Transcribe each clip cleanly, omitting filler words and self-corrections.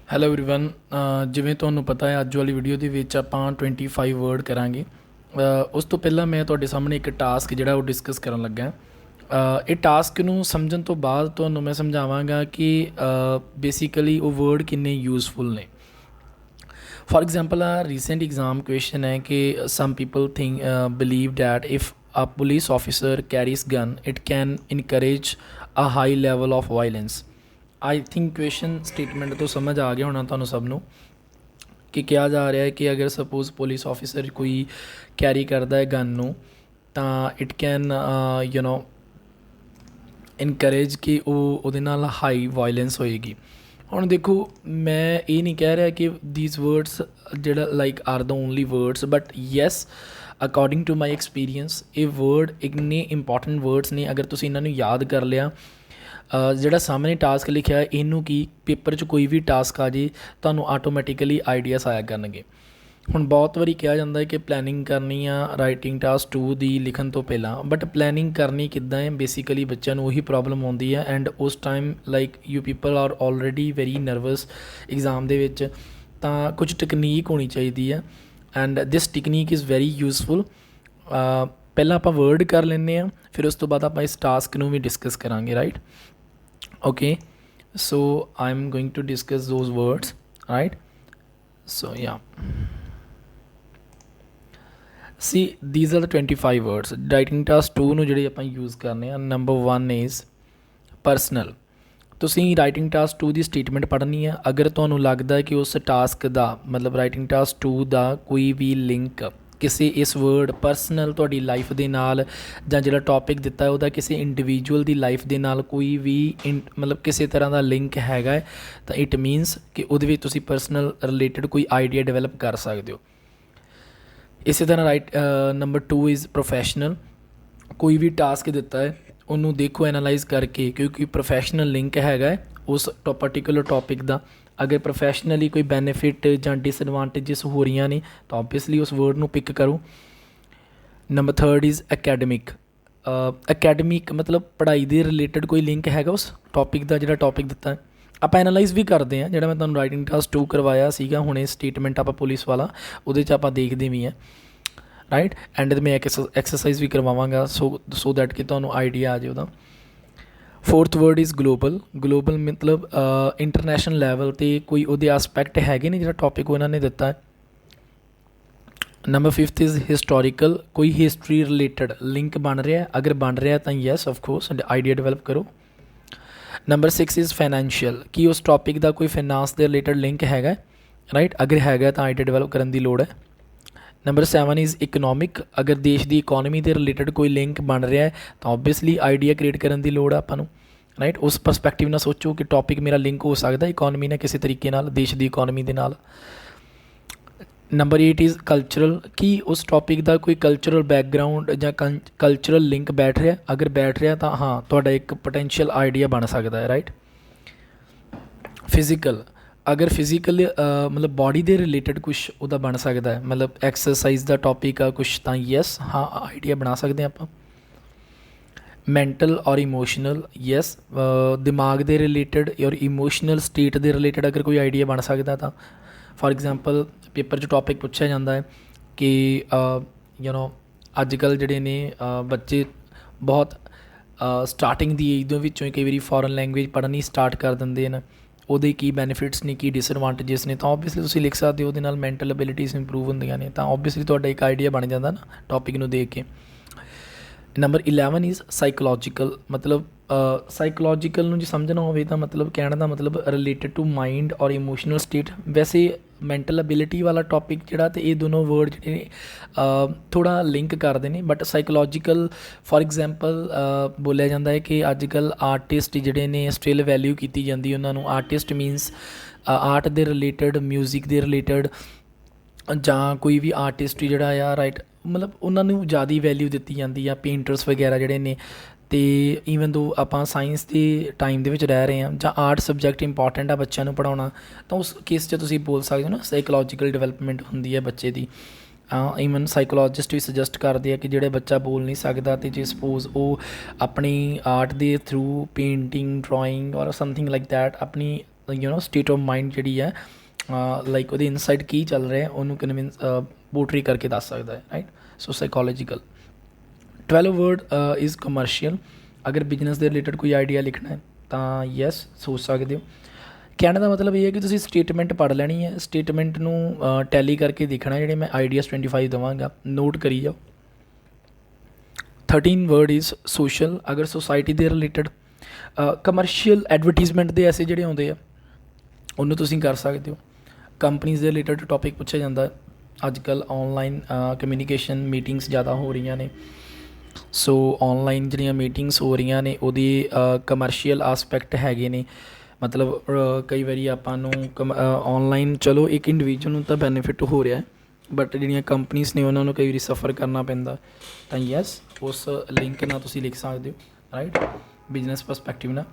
Hello everyone ਜਿਵੇਂ ਤੁਹਾਨੂੰ ਪਤਾ ਹੈ ਅੱਜ ਵਾਲੀ ਵੀਡੀਓ ਦੇ ਵਿੱਚ ਆਪਾਂ 25 ਵਰਡ ਕਰਾਂਗੇ। ਉਸ ਤੋਂ ਪਹਿਲਾਂ ਮੈਂ ਤੁਹਾਡੇ ਸਾਹਮਣੇ ਇੱਕ ਟਾਸਕ ਜਿਹੜਾ ਉਹ ਡਿਸਕਸ ਕਰਨ ਲੱਗਾ। ਇਹ ਟਾਸਕ ਨੂੰ ਸਮਝਣ ਤੋਂ ਬਾਅਦ ਤੁਹਾਨੂੰ ਮੈਂ ਸਮਝਾਵਾਂਗਾ ਕਿ ਬੇਸਿਕਲੀ ਉਹ ਵਰਡ ਕਿੰਨੇ ਯੂਜ਼ਫੁਲ ਨੇ। For example recent exam question है कि some people think believe that if a police officer carries gun it can encourage a high level of violence। I think question statement तो समझ आ गया होना तुहानू सब नू कि क्या जा रहा है कि अगर सपोज पुलिस ऑफिसर कोई कैरी करता है गन नू तां it can you know encourage कि वो हाई वायलेंस होएगी। ਹੁਣ देखो मैं ये नहीं कह रहा कि दीज वर्ड्स ਜਿਹੜਾ like are the only words but yes according to my experience ये वर्ड इन्ने इंपॉर्टेंट वर्ड्स ने। अगर तुसीं इन्हां नूं याद कर लिया ਜਿਹੜਾ ਸਾਹਮਣੇ ਟਾਸਕ ਲਿਖਿਆ ਇਹਨੂੰ ਕੀ ਪੇਪਰ 'ਚ ਕੋਈ ਵੀ ਟਾਸਕ ਆ ਜੇ ਤੁਹਾਨੂੰ ਆਟੋਮੈਟਿਕਲੀ ਆਈਡੀਆਸ ਆਇਆ ਕਰਨਗੇ। ਹੁਣ ਬਹੁਤ ਵਾਰੀ ਕਿਹਾ ਜਾਂਦਾ ਹੈ ਕਿ ਪਲੈਨਿੰਗ ਕਰਨੀ ਆ ਰਾਈਟਿੰਗ ਟਾਸਕ 2 ਦੀ ਲਿਖਣ ਤੋਂ ਪਹਿਲਾਂ, ਬਟ ਪਲੈਨਿੰਗ ਕਰਨੀ ਕਿੱਦਾਂ ਹੈ ਬੇਸਿਕਲੀ ਬੱਚਿਆਂ ਨੂੰ ਉਹੀ ਪ੍ਰੋਬਲਮ ਆਉਂਦੀ ਹੈ ਐਂਡ ਉਸ time like you people are already very nervous exam ਦੇ ਵਿੱਚ। ਤਾਂ ਕੁਝ ਟੈਕਨੀਕ ਹੋਣੀ ਚਾਹੀਦੀ ਹੈ and this technique is very useful. ਪਹਿਲਾਂ ਆਪਾਂ ਵਰਡ ਕਰ ਲੈਂਦੇ ਹਾਂ, ਫਿਰ ਉਸ ਤੋਂ ਬਾਅਦ ਆਪਾਂ ਇਸ ਟਾਸਕ ਨੂੰ ਵੀ ਡਿਸਕਸ ਕਰਾਂਗੇ, right. Okay, so I'm going to discuss those words, right? So yeah, see these are the 25 words। writing task 2 ਨੂੰ ਜਿਹੜੇ ਆਪਾਂ ਯੂਜ਼ ਕਰਨੇ ਆ। Number 1 is personal। ਤੁਸੀਂ ਰਾਈਟਿੰਗ ਟਾਸਕ 2 ਦੀ ਸਟੇਟਮੈਂਟ ਪੜ੍ਹਨੀ ਆ। ਅਗਰ ਤੁਹਾਨੂੰ ਲੱਗਦਾ ਕਿ ਉਸ ਟਾਸਕ ਦਾ ਮਤਲਬ ਰਾਈਟਿੰਗ ਟਾਸਕ 2 ਦਾ ਕੋਈ ਵੀ ਲਿੰਕ ਕਿਸੇ ਇਸ ਵਰਡ ਪਰਸਨਲ ਤੁਹਾਡੀ ਲਾਈਫ ਦੇ ਨਾਲ ਜਾਂ ਜਿਹੜਾ ਟੌਪਿਕ ਦਿੱਤਾ ਉਹਦਾ ਕਿਸੇ ਇੰਡੀਵਿਜੂਅਲ ਦੀ ਲਾਈਫ ਦੇ ਨਾਲ ਕੋਈ ਵੀ ਮਤਲਬ ਕਿਸੇ ਤਰ੍ਹਾਂ ਦਾ ਲਿੰਕ ਹੈਗਾ ਹੈ ਤਾਂ ਇਟ ਮੀਨਸ ਕਿ ਉਹਦੇ ਵਿੱਚ ਤੁਸੀਂ ਪਰਸਨਲ ਰਿਲੇਟਡ ਕੋਈ ਆਈਡੀਆ ਡਿਵੈਲਪ ਕਰ ਸਕਦੇ ਹੋ। ਇਸੇ ਤਰ੍ਹਾਂ ਨੰਬਰ 2 ਇਜ਼ ਪ੍ਰੋਫੈਸ਼ਨਲ। ਕੋਈ ਵੀ ਟਾਸਕ ਦਿੱਤਾ ਹੈ ਉਹਨੂੰ ਦੇਖੋ ਐਨਾਲਾਈਜ਼ ਕਰਕੇ ਕਿਉਂਕਿ ਪ੍ਰੋਫੈਸ਼ਨਲ ਲਿੰਕ ਹੈਗਾ ਹੈ ਉਸ ਪਰਟੀਕੂਲਰ ਟੌਪਿਕ ਦਾ। अगर प्रोफैशनली कोई बैनीफिट ਜਾਂ डिसएडवांटेजिस हो रही ने तो ऑब्वियसली उस वर्ड ਨੂੰ पिक करो। Number 3 is academic. एकेडमिक मतलब पढ़ाई ਦੇ रिलेटेड कोई लिंक हैगा उस टॉपिक ਦਾ ਜਿਹੜਾ टॉपिक ਦਿੱਤਾ ਹੈ। ਆਪਾਂ ਐਨਾਲਾਈਜ਼ ਵੀ ਕਰਦੇ ਹਾਂ ਜਿਹੜਾ ਮੈਂ ਤੁਹਾਨੂੰ ਰਾਈਟਿੰਗ ਟਾਸਕ 2 ਕਰਵਾਇਆ ਸੀਗਾ ਹੁਣੇ ਸਟੇਟਮੈਂਟ ਆਪਾਂ ਪੁਲਿਸ ਵਾਲਾ ਉਹਦੇ 'ਚ ਆਪਾਂ ਦੇਖਦੇ ਵੀ ਹਾਂ, ਰਾਈਟ। ਐਂਡ ਤੇ ਮੈਂ ਇੱਕ ਐਕਸਰਸਾਈਜ਼ ਵੀ ਕਰਵਾਵਾਂਗਾ ਸੋ ਦੈਟ ਕਿ ਤੁਹਾਨੂੰ ਆਈਡੀਆ ਆ ਜਾਏ ਉਹਦਾ। 4th word is global. Global मतलब इंटरनेशनल लैवल ਤੇ ਕੋਈ ਉਹਦੇ ਐਸਪੈਕਟ ਹੈਗੇ ਨੇ ਜਿਹੜਾ ਟੌਪਿਕ ਉਹਨਾਂ ਨੇ ਦਿੱਤਾ ਹੈ। Number 5th is historical. ਕੋਈ ਹਿਸਟਰੀ ਰਿਲੇਟਡ ਲਿੰਕ ਬਣ ਰਿਹਾ, ਅਗਰ ਬਣ ਰਿਹਾ ਤਾਂ yes of course idea develop ਕਰੋ। Number 6 is financial. ਕੀ ਉਸ ਟੌਪਿਕ ਦਾ ਕੋਈ ਫਾਈਨਾਂਸ ਦੇ ਰਿਲੇਟਡ ਲਿੰਕ ਹੈਗਾ, ਰਾਈਟ। ਅਗਰ ਹੈਗਾ ਤਾਂ ਆਈਡੀਆ ਡਿਵੈਲਪ ਕਰਨ ਦੀ ਲੋੜ ਹੈ। Number 7 is economic. ਅਗਰ ਦੇਸ਼ ਦੀ ਇਕੋਨਮੀ ਦੇ ਰਿਲੇਟਡ ਕੋਈ ਲਿੰਕ ਬਣ ਰਿਹਾ ਹੈ ਤਾਂ ਓਬਵੀਅਸਲੀ ਆਈਡੀਆ ਕ੍ਰੀਏਟ ਕਰਨ ਦੀ ਲੋੜ ਆ ਆਪਾਂ ਨੂੰ, ਰਾਈਟ। ਉਸ ਪਰਸਪੈਕਟਿਵ ਨਾਲ ਸੋਚੋ ਕਿ ਟੌਪਿਕ ਮੇਰਾ ਲਿੰਕ ਹੋ ਸਕਦਾ ਇਕੋਨਮੀ ਨਾਲ ਕਿਸੇ ਤਰੀਕੇ ਨਾਲ, ਦੇਸ਼ ਦੀ ਇਕੋਨਮੀ ਦੇ ਨਾਲ। Number 8 is cultural. ਕੀ ਉਸ ਟੌਪਿਕ ਦਾ ਕੋਈ ਕਲਚਰਲ ਬੈਕਗਰਾਊਂਡ ਜਾਂ ਕਲਚਰਲ ਲਿੰਕ ਬੈਠ ਰਿਹਾ, ਅਗਰ ਬੈਠ ਰਿਹਾ ਤਾਂ ਹਾਂ ਤੁਹਾਡਾ ਇੱਕ ਪੋਟੈਂਸ਼ੀਅਲ ਆਈਡੀਆ ਬਣ ਸਕਦਾ ਹੈ, ਰਾਈਟ। ਫਿਜ਼ੀਕਲ। ਅਗਰ ਫਿਜ਼ੀਕਲ ਮਤਲਬ ਬਾਡੀ ਦੇ ਰਿਲੇਟਡ ਕੁਛ ਉਹਦਾ ਬਣ ਸਕਦਾ ਹੈ, ਮਤਲਬ ਐਕਸਰਸਾਈਜ਼ ਦਾ ਟੌਪਿਕ ਆ ਕੁਛ ਤਾਂ ਯੈਸ ਹਾਂ ਆਈਡੀਆ ਬਣਾ ਸਕਦੇ ਹਾਂ ਆਪਾਂ। ਮੈਂਟਲ ਔਰ ਇਮੋਸ਼ਨਲ ਯੈਸ ਦਿਮਾਗ ਦੇ ਰਿਲੇਟਡ ਔਰ ਇਮੋਸ਼ਨਲ ਸਟੇਟ ਦੇ ਰਿਲੇਟਡ ਅਗਰ ਕੋਈ ਆਈਡੀਆ ਬਣ ਸਕਦਾ ਤਾਂ ਫੋਰ ਐਗਜ਼ਾਮਪਲ ਪੇਪਰ 'ਚ ਟੌਪਿਕ ਪੁੱਛਿਆ ਜਾਂਦਾ ਹੈ ਕਿ ਯੂ ਨੋ ਅੱਜ ਕੱਲ੍ਹ ਜਿਹੜੇ ਨੇ ਬੱਚੇ ਬਹੁਤ ਸਟਾਰਟਿੰਗ ਦੀ ਏਜ ਦੇ ਵਿੱਚੋਂ ਹੀ ਕਈ ਵਾਰੀ ਫੋਰਨ ਲੈਂਗੁਏਜ ਪੜ੍ਹਨੀ ਸਟਾਰਟ ਕਰ ਦਿੰਦੇ ਨੇ। ਉਹਦੇ ਕੀ ਬੈਨੀਫਿਟਸ ਨੇ ਕੀ ਡਿਸਐਡਵਾਂਟੇਜਿਸ ਨੇ ਤਾਂ ਓਬਵੀਅਸਲੀ ਤੁਸੀਂ ਲਿਖ ਸਕਦੇ ਹੋ। ਉਹਦੇ ਨਾਲ ਮੈਂਟਲ ਐਬਿਲਿਟੀਜ਼ ਇੰਪਰੂਵ ਹੁੰਦੀਆਂ ਨੇ ਤਾਂ ਓਬਵੀਅਸਲੀ ਤੁਹਾਡਾ ਇੱਕ ਆਈਡੀਆ ਬਣ ਜਾਂਦਾ ਨਾ ਟੌਪਿਕ ਨੂੰ ਦੇਖ ਕੇ। Number 11 is psychological. ਮਤਲਬ ਸਾਈਕੋਲੋਜੀਕਲ ਨੂੰ ਜੇ ਸਮਝਣਾ ਹੋਵੇ ਤਾਂ ਮਤਲਬ ਕਹਿਣ ਦਾ ਮਤਲਬ ਰਿਲੇਟਡ ਟੂ ਮਾਈਂਡ ਔਰ ਇਮੋਸ਼ਨਲ ਸਟੇਟ। ਵੈਸੇ ਮੈਂਟਲ ਐਬਿਲਿਟੀ ਵਾਲਾ ਟੌਪਿਕ ਜਿਹੜਾ ਅਤੇ ਇਹ ਦੋਨੋਂ ਵਰਡ ਜਿਹੜੇ ਨੇ ਥੋੜ੍ਹਾ ਲਿੰਕ ਕਰਦੇ ਨੇ ਬਟ ਸਾਈਕੋਲੋਜੀਕਲ ਫੋਰ ਐਗਜ਼ਾਮਪਲ ਬੋਲਿਆ ਜਾਂਦਾ ਹੈ ਕਿ ਅੱਜ ਕੱਲ੍ਹ ਆਰਟਿਸਟ ਜਿਹੜੇ ਨੇ ਸਟਿਲ ਵੈਲਿਊ ਕੀਤੀ ਜਾਂਦੀ ਉਹਨਾਂ ਨੂੰ। ਆਰਟਿਸਟ ਮੀਨਸ ਆਰਟ ਦੇ ਰਿਲੇਟਡ, ਮਿਊਜ਼ਿਕ ਦੇ ਰਿਲੇਟਡ ਜਾਂ ਕੋਈ ਵੀ ਆਰਟਿਸਟ ਜਿਹੜਾ ਆ, ਰਾਈਟ, ਮਤਲਬ ਉਹਨਾਂ ਨੂੰ ਜ਼ਿਆਦਾ ਵੈਲਿਊ ਦਿੱਤੀ ਜਾਂਦੀ ਆ। ਪੇਂਟਰਸ ਵਗੈਰਾ ਜਿਹੜੇ ਨੇ ਅਤੇ ਈਵਨ ਦੋ ਆਪਾਂ ਸਾਇੰਸ ਦੇ ਟਾਈਮ ਦੇ ਵਿੱਚ ਰਹਿ ਰਹੇ ਹਾਂ ਜਾਂ ਆਰਟ ਸਬਜੈਕਟ ਇੰਪੋਰਟੈਂਟ ਆ ਬੱਚਿਆਂ ਨੂੰ ਪੜ੍ਹਾਉਣਾ ਤਾਂ ਉਸ ਕੇਸ 'ਚ ਤੁਸੀਂ ਬੋਲ ਸਕਦੇ ਹੋ ਨਾ ਸਾਈਕੋਲੋਜੀਕਲ ਡਿਵੈਲਪਮੈਂਟ ਹੁੰਦੀ ਹੈ ਬੱਚੇ ਦੀ। ਈਵਨ ਸਾਈਕੋਲੋਜਿਸਟ ਵੀ ਸੁਜੈਸਟ ਕਰਦੇ ਆ ਕਿ ਜਿਹੜੇ ਬੱਚਾ ਬੋਲ ਨਹੀਂ ਸਕਦਾ ਅਤੇ ਜੇ ਸਪੋਜ਼ ਉਹ ਆਪਣੀ ਆਰਟ ਦੇ ਥਰੂ ਪੇਂਟਿੰਗ, ਡਰਾਇੰਗ ਔਰ ਸਮਥਿੰਗ ਲਾਈਕ ਦੈਟ ਆਪਣੀ ਸਟੇਟ ਆਫ ਮਾਈਂਡ ਜਿਹੜੀ ਹੈ ਲਾਈਕ ਉਹਦੇ ਇਨਸਾਈਡ ਕੀ ਚੱਲ ਰਿਹਾ ਉਹਨੂੰ ਕਨਵਿੰਸ ਪੋਰਟਰੀ ਕਰਕੇ ਦੱਸ ਸਕਦਾ ਹੈ, right. So psychological. 12 word is commercial. ਅਗਰ ਬਿਜ਼ਨਸ ਦੇ ਰਿਲੇਟਡ ਕੋਈ ਆਈਡੀਆ ਲਿਖਣਾ ਹੈ ਤਾਂ ਯੈਸ ਸੋਚ ਸਕਦੇ ਹੋ। ਕਹਿਣ ਦਾ ਮਤਲਬ ਇਹ ਹੈ ਕਿ ਤੁਸੀਂ ਸਟੇਟਮੈਂਟ ਪੜ੍ਹ ਲੈਣੀ ਹੈ, ਸਟੇਟਮੈਂਟ ਨੂੰ ਟੈਲੀ ਕਰਕੇ ਦੇਖਣਾ, ਜਿਹੜੇ ਮੈਂ ਆਈਡੀਆਸ 25 ਦੇਵਾਂਗਾ ਨੋਟ ਕਰੀ ਜਾਓ। 13 ਵਰਡ ਇਜ਼ ਸੋਸ਼ਲ। ਅਗਰ ਸੋਸਾਇਟੀ ਦੇ ਰਿਲੇਟਡ ਕਮਰਸ਼ੀਅਲ ਐਡਵਰਟੀਜ਼ਮੈਂਟ ਦੇ ਐਸੇ ਜਿਹੜੇ ਆਉਂਦੇ ਆ ਉਹਨੂੰ ਤੁਸੀਂ ਕਰ ਸਕਦੇ ਹੋ। ਕੰਪਨੀਜ਼ ਦੇ ਰਿਲੇਟਡ ਟੋਪਿਕ ਪੁੱਛਿਆ ਜਾਂਦਾ ਅੱਜ ਕੱਲ੍ਹ। ਔਨਲਾਈਨ ਕਮਿਊਨੀਕੇਸ਼ਨ ਮੀਟਿੰਗਸ ਜ਼ਿਆਦਾ ਹੋ ਰਹੀਆਂ ਨੇ, ਸੋ ਔਨਲਾਈਨ ਜਿਹੜੀਆਂ ਮੀਟਿੰਗਸ ਹੋ ਰਹੀਆਂ ਨੇ ਉਹਦੀ ਕਮਰਸ਼ੀਅਲ ਆਸਪੈਕਟ ਹੈਗੇ ਨੇ। ਮਤਲਬ ਕਈ ਵਾਰੀ ਆਪਾਂ ਨੂੰ ਔਨਲਾਈਨ ਚਲੋ ਇੱਕ ਇੰਡੀਵਿਜੂਅਲ ਨੂੰ ਤਾਂ ਬੈਨੀਫਿਟ ਹੋ ਰਿਹਾ, ਬਟ ਜਿਹੜੀਆਂ ਕੰਪਨੀਜ਼ ਨੇ ਉਹਨਾਂ ਨੂੰ ਕਈ ਵਾਰੀ ਸਫਰ ਕਰਨਾ ਪੈਂਦਾ, ਤਾਂ ਯੈਸ ਉਸ ਲਿੰਕ ਨਾਲ ਤੁਸੀਂ ਲਿਖ ਸਕਦੇ ਹੋ, ਰਾਈਟ, ਬਿਜ਼ਨਸ ਪਰਸਪੈਕਟਿਵ ਨਾਲ।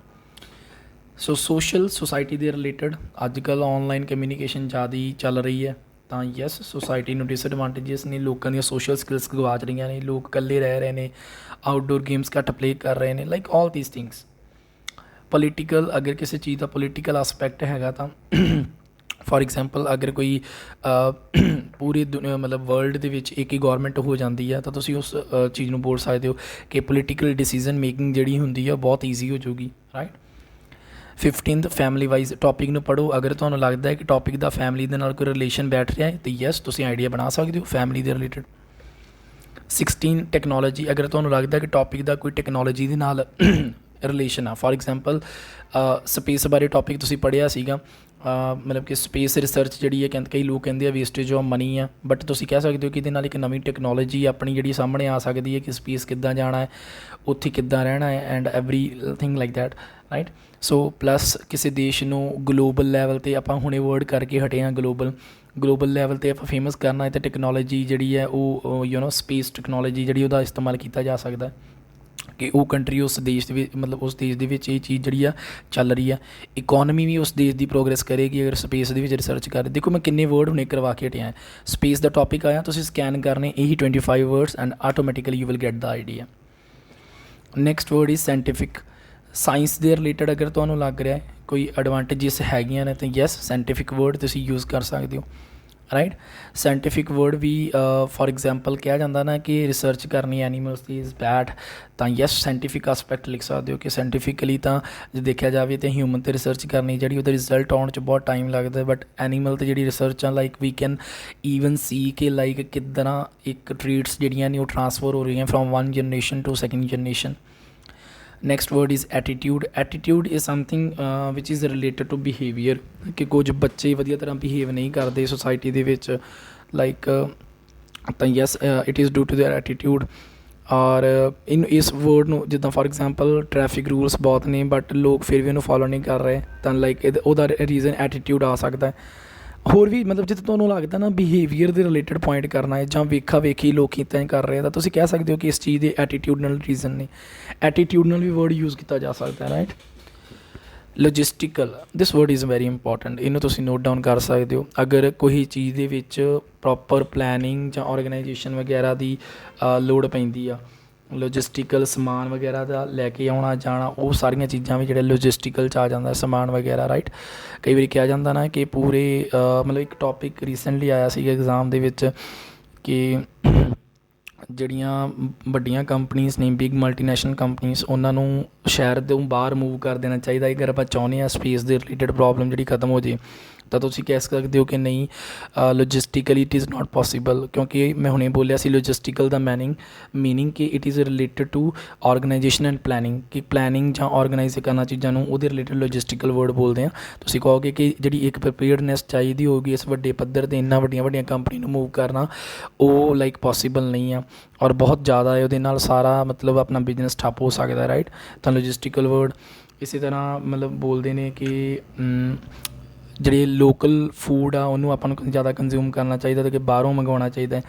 ਸੋ ਸੋਸ਼ਲ ਸੁਸਾਇਟੀ ਦੇ ਰਿਲੇਟਡ ਅੱਜ ਕੱਲ੍ਹ ਔਨਲਾਈਨ ਕਮਿਊਨੀਕੇਸ਼ਨ ਜ਼ਿਆਦਾ ਹੀ ਚੱਲ ਰਹੀ ਹੈ, ਤਾਂ ਯੈਸ ਸੁਸਾਇਟੀ ਨੂੰ ਡਿਸਐਡਵਾਂਟੇਜਸ ਨੇ, ਲੋਕਾਂ ਦੀਆਂ ਸੋਸ਼ਲ ਸਕਿੱਲਸ ਗਵਾਚ ਰਹੀਆਂ ਨੇ, ਲੋਕ ਇਕੱਲੇ ਰਹਿ ਰਹੇ ਨੇ, ਆਊਟਡੋਰ ਗੇਮਸ ਘੱਟ ਪਲੇਅ ਕਰ ਰਹੇ ਨੇ, ਲਾਈਕ ਆਲ ਦੀਸ ਥਿੰਗਸ। ਪੋਲੀਟੀਕਲ, ਅਗਰ ਕਿਸੇ ਚੀਜ਼ ਦਾ ਪੋਲੀਟੀਕਲ ਆਸਪੈਕਟ ਹੈਗਾ ਤਾਂ ਫੋਰ ਐਗਜ਼ਾਮਪਲ ਅਗਰ ਕੋਈ ਪੂਰੀ ਦੁਨੀਆ ਮਤਲਬ ਵਰਲਡ ਦੇ ਵਿੱਚ ਇੱਕ ਹੀ ਗੌਰਮੈਂਟ ਹੋ ਜਾਂਦੀ ਹੈ ਤਾਂ ਤੁਸੀਂ ਉਸ ਚੀਜ਼ ਨੂੰ ਬੋਲ ਸਕਦੇ ਹੋ ਕਿ ਪੋਲੀਟੀਕਲ ਡਿਸੀਜ਼ਨ ਮੇਕਿੰਗ ਜਿਹੜੀ ਹੁੰਦੀ ਆ ਬਹੁਤ ਈਜ਼ੀ ਹੋ ਜਾਊਗੀ, right. 15th family wise topic ਨੂੰ ਪੜ੍ਹੋ। ਅਗਰ ਤੁਹਾਨੂੰ ਲੱਗਦਾ ਹੈ ਕਿ ਟੋਪਿਕ ਦਾ ਫੈਮਿਲੀ ਦੇ ਨਾਲ ਕੋਈ ਰਿਲੇਸ਼ਨ ਬੈਠ ਰਿਹਾ ਹੈ ਤਾਂ ਯੈਸ ਤੁਸੀਂ ਆਈਡੀਆ ਬਣਾ ਸਕਦੇ ਹੋ ਫੈਮਿਲੀ ਦੇ ਰਿਲੇਟਡ। 16 ਟੈਕਨੋਲੋਜੀ। ਅਗਰ ਤੁਹਾਨੂੰ ਲੱਗਦਾ ਕਿ ਟੋਪਿਕ ਦਾ ਕੋਈ ਟੈਕਨੋਲੋਜੀ ਦੇ ਨਾਲ ਰਿਲੇਸ਼ਨ ਆ, ਫੋਰ ਐਗਜ਼ਾਮਪਲ ਸਪੇਸ ਬਾਰੇ ਟੋਪਿਕ ਤੁਸੀਂ ਪੜ੍ਹਿਆ ਸੀਗਾ, ਮਤਲਬ ਕਿ ਸਪੇਸ ਰਿਸਰਚ ਜਿਹੜੀ ਹੈ ਕਈ ਲੋਕ ਕਹਿੰਦੇ ਆ ਵੇਸਟੇਜ ਆਫ ਮਨੀ ਆ, ਬਟ ਤੁਸੀਂ ਕਹਿ ਸਕਦੇ ਹੋ ਕਿ ਇਹਦੇ ਨਾਲ ਇੱਕ ਨਵੀਂ ਟੈਕਨੋਲੋਜੀ ਆਪਣੀ ਜਿਹੜੀ ਸਾਹਮਣੇ ਆ ਸਕਦੀ ਹੈ ਕਿ ਸਪੇਸ ਕਿੱਦਾਂ ਜਾਣਾ ਹੈ, ਉੱਥੇ ਕਿੱਦਾਂ ਰਹਿਣਾ ਹੈ, and every thing like that, right. So plus ਕਿਸੇ ਦੇਸ਼ ਨੂੰ ਗਲੋਬਲ ਲੈਵਲ 'ਤੇ ਆਪਾਂ ਹੁਣੇ ਵਰਡ ਕਰਕੇ ਹਟੇ ਹਾਂ ਗਲੋਬਲ ਲੈਵਲ 'ਤੇ ਆਪਾਂ ਫੇਮਸ ਕਰਨਾ ਹੈ ਤਾਂ ਟੈਕਨੋਲੋਜੀ ਜਿਹੜੀ ਹੈ ਉਹ ਸਪੇਸ ਟੈਕਨੋਲੋਜੀ ਜਿਹੜੀ ਉਹਦਾ ਇਸਤੇਮਾਲ ਕੀਤਾ ਜਾ ਸਕਦਾ ਕਿ ਉਹ ਕੰਟਰੀ ਉਸ ਦੇਸ਼ ਦੇ ਵਿੱਚ ਮਤਲਬ ਉਸ ਦੇਸ਼ ਦੇ ਵਿੱਚ ਇਹ ਚੀਜ਼ ਜਿਹੜੀ ਆ ਚੱਲ ਰਹੀ ਆ। ਇਕੋਨਮੀ ਵੀ ਉਸ ਦੇਸ਼ ਦੀ ਪ੍ਰੋਗਰੈਸ ਕਰੇਗੀ ਅਗਰ ਸਪੇਸ ਦੇ ਵਿੱਚ ਰਿਸਰਚ ਕਰ। ਦੇਖੋ ਮੈਂ ਕਿੰਨੇ ਵਰਡ ਹੁਣੇ ਕਰਵਾ ਕੇ ਹਟਿਆ। ਸਪੇਸ ਦਾ ਟੋਪਿਕ ਆਇਆ, ਤੁਸੀਂ ਸਕੈਨ ਕਰਨੇ ਇਹੀ 25 words and automatically you will get the idea. Next word is scientific. Science ਦੇ ਰਿਲੇਟਡ ਅਗਰ ਤੁਹਾਨੂੰ ਲੱਗ ਰਿਹਾ ਕੋਈ ਐਡਵਾਂਟੇਜਸ ਹੈਗੀਆਂ ਨੇ ਤਾਂ ਯੈਸ ਸਾਇੰਟੀਫਿਕ ਵਰਡ ਤੁਸੀਂ ਯੂਜ਼ ਕਰ ਸਕਦੇ ਹੋ, ਰਾਈਟ। ਸਾਇੰਟੀਫਿਕ ਵਰਡ ਵੀ ਫੋਰ ਐਗਜ਼ਾਮਪਲ ਕਿਹਾ ਜਾਂਦਾ ਨਾ ਕਿ ਰਿਸਰਚ ਕਰਨੀ ਐਨੀਮਲਸ ਦੀ ਇਜ਼ ਬੈਡ, ਤਾਂ ਯੈਸ ਸਾਇੰਟੀਫਿਕ ਆਸਪੈਕਟ ਲਿਖ ਸਕਦੇ ਹੋ ਕਿ ਸਾਇੰਟੀਫਿਕਲੀ ਤਾਂ ਜੇ ਦੇਖਿਆ ਜਾਵੇ ਤਾਂ ਹਿਊਮਨ 'ਤੇ ਰਿਸਰਚ ਕਰਨੀ ਜਿਹੜੀ ਉਹਦਾ ਰਿਜ਼ਲਟ ਆਉਣ 'ਚ ਬਹੁਤ ਟਾਈਮ ਲੱਗਦਾ, ਬਟ ਐਨੀਮਲ 'ਤੇ ਜਿਹੜੀ ਰਿਸਰਚ ਆ ਲਾਈਕ ਵੀ ਕੈਨ ਈਵਨ ਸੀ ਕਿ ਲਾਈਕ ਕਿੱਦਾਂ ਇੱਕ ਟ੍ਰੀਟਸ ਜਿਹੜੀਆਂ ਨੇ ਉਹ ਟ੍ਰਾਂਸਫਰ ਹੋ ਰਹੀਆਂ from one generation to second generation. Next word is attitude. Attitude is something which is related to behaviour, ਕਿ ਕੁਝ ਬੱਚੇ ਵਧੀਆ ਤਰ੍ਹਾਂ ਬਿਹੇਵ ਨਹੀਂ ਕਰਦੇ ਸੋਸਾਇਟੀ ਦੇ ਵਿੱਚ, ਲਾਈਕ ਤਾਂ yes it is due to their attitude. ਔਰ ਇਸ ਵਰਡ ਨੂੰ ਜਿੱਦਾਂ ਫੋਰ ਐਗਜ਼ਾਮਪਲ ਟਰੈਫਿਕ ਰੂਲਸ ਬਹੁਤ ਨੇ ਬਟ ਲੋਕ ਫਿਰ ਵੀ ਉਹਨੂੰ ਫੋਲੋ ਨਹੀਂ ਕਰ ਰਹੇ, ਤਾਂ ਲਾਈਕ ਉਹਦਾ ਰੀਜ਼ਨ ਐਟੀਟਿਊਡ ਆ ਸਕਦਾ। ਹੋਰ ਵੀ ਮਤਲਬ ਜਿੱਥੇ ਤੁਹਾਨੂੰ ਲੱਗਦਾ ਨਾ ਬਿਹੇਵੀਅਰ ਦੇ ਰਿਲੇਟਡ ਪੁਆਇੰਟ ਕਰਨਾ ਹੈ ਜਾਂ ਵੇਖਾ ਵੇਖੀ ਲੋਕ ਇੱਦਾਂ ਹੀ ਕਰ ਰਹੇ ਤਾਂ ਤੁਸੀਂ ਕਹਿ ਸਕਦੇ ਹੋ ਕਿ ਇਸ ਚੀਜ਼ ਦੇ ਐਟੀਟਿਊਡਨਲ ਰੀਜ਼ਨ ਨੇ। ਐਟੀਟਿਊਡਨਲ ਵੀ ਵਰਡ ਯੂਜ਼ ਕੀਤਾ ਜਾ ਸਕਦਾ, right. Logistical, this word is very important, ਇਹਨੂੰ ਤੁਸੀਂ ਨੋਟ ਡਾਊਨ ਕਰ ਸਕਦੇ ਹੋ। ਅਗਰ ਕੋਈ ਚੀਜ਼ ਦੇ ਵਿੱਚ ਪ੍ਰੋਪਰ ਪਲੈਨਿੰਗ ਜਾਂ ਔਰਗਨਾਈਜੇਸ਼ਨ ਵਗੈਰਾ ਦੀ ਲੋੜ ਪੈਂਦੀ ਆ, ਲੌਜਿਸਟੀਕਲ ਸਮਾਨ ਵਗੈਰਾ ਦਾ ਲੈ ਕੇ ਆਉਣਾ ਜਾਣਾ, ਉਹ ਸਾਰੀਆਂ ਚੀਜ਼ਾਂ ਵੀ ਜਿਹੜੇ ਲੌਜਿਸਟੀਕਲ 'ਚ ਆ ਜਾਂਦਾ ਸਮਾਨ ਵਗੈਰਾ, ਰਾਈਟ। ਕਈ ਵਾਰੀ ਕਿਹਾ ਜਾਂਦਾ ਨਾ ਕਿ ਪੂਰੇ ਮਤਲਬ ਇੱਕ ਟੋਪਿਕ ਰੀਸੈਂਟਲੀ ਆਇਆ ਸੀਗਾ ਐਗਜ਼ਾਮ ਦੇ ਵਿੱਚ ਕਿ ਜਿਹੜੀਆਂ ਵੱਡੀਆਂ ਕੰਪਨੀਜ਼ ਨੇ ਬਿਗ ਮਲਟੀਨੈਸ਼ਨਲ ਕੰਪਨੀਜ਼ ਉਹਨਾਂ ਨੂੰ ਸ਼ਹਿਰ ਤੋਂ ਬਾਹਰ ਮੂਵ ਕਰ ਦੇਣਾ ਚਾਹੀਦਾ ਅਗਰ ਆਪਾਂ ਚਾਹੁੰਦੇ ਹਾਂ ਸਪੇਸ ਦੇ ਰਿਲੇਟਡ ਪ੍ਰੋਬਲਮ ਜਿਹੜੀ ਖਤਮ ਹੋ ਜੇ, ਤਾਂ ਤੁਸੀਂ ਕਹਿ ਸਕਦੇ ਹੋ ਕਿ ਨਹੀਂ logistically it is not possible, ਕਿਉਂਕਿ ਮੈਂ ਹੁਣੇ ਬੋਲਿਆ ਸੀ ਲੌਜਿਸਟਿਕਲ ਦਾ ਮੀਨਿੰਗ ਕਿ it is related to organisation and planning, ਕਿ ਪਲੈਨਿੰਗ ਜਾਂ ਔਰਗਨਾਈਜ਼ ਕਰਨਾ ਚੀਜ਼ਾਂ ਨੂੰ ਉਹਦੇ ਰਿਲੇਟਡ ਲੌਜਿਸਟਿਕਲ ਵਰਡ ਬੋਲਦੇ ਹਾਂ। ਤੁਸੀਂ ਕਹੋਗੇ ਕਿ ਜਿਹੜੀ ਇੱਕ ਪ੍ਰੀਪੇਅਰਡਨੈਸ ਚਾਹੀਦੀ ਹੋਊਗੀ ਇਸ ਵੱਡੇ ਪੱਧਰ 'ਤੇ ਇੰਨਾ ਵੱਡੀਆਂ ਕੰਪਨੀ ਨੂੰ ਮੂਵ ਕਰਨਾ, ਉਹ ਲਾਈਕ ਪੋਸੀਬਲ ਨਹੀਂ ਆ ਔਰ ਬਹੁਤ ਜ਼ਿਆਦਾ ਹੈ, ਉਹਦੇ ਨਾਲ ਸਾਰਾ ਮਤਲਬ ਆਪਣਾ ਬਿਜ਼ਨਸ ਠੱਪ ਹੋ ਸਕਦਾ, ਰਾਈਟ। ਤਾਂ ਲੌਜਿਸਟਿਕਲ ਵਰਡ ਇਸੇ ਤਰ੍ਹਾਂ ਮਤਲਬ ਬੋਲਦੇ ਨੇ ਕਿ ਜਿਹੜੇ ਲੋਕਲ ਫੂਡ ਆ ਉਹਨੂੰ ਆਪਾਂ ਨੂੰ ਜ਼ਿਆਦਾ ਕੰਜ਼ਿਊਮ ਕਰਨਾ ਚਾਹੀਦਾ ਅਤੇ ਕਿ ਬਾਹਰੋਂ ਮੰਗਵਾਉਣਾ ਚਾਹੀਦਾ।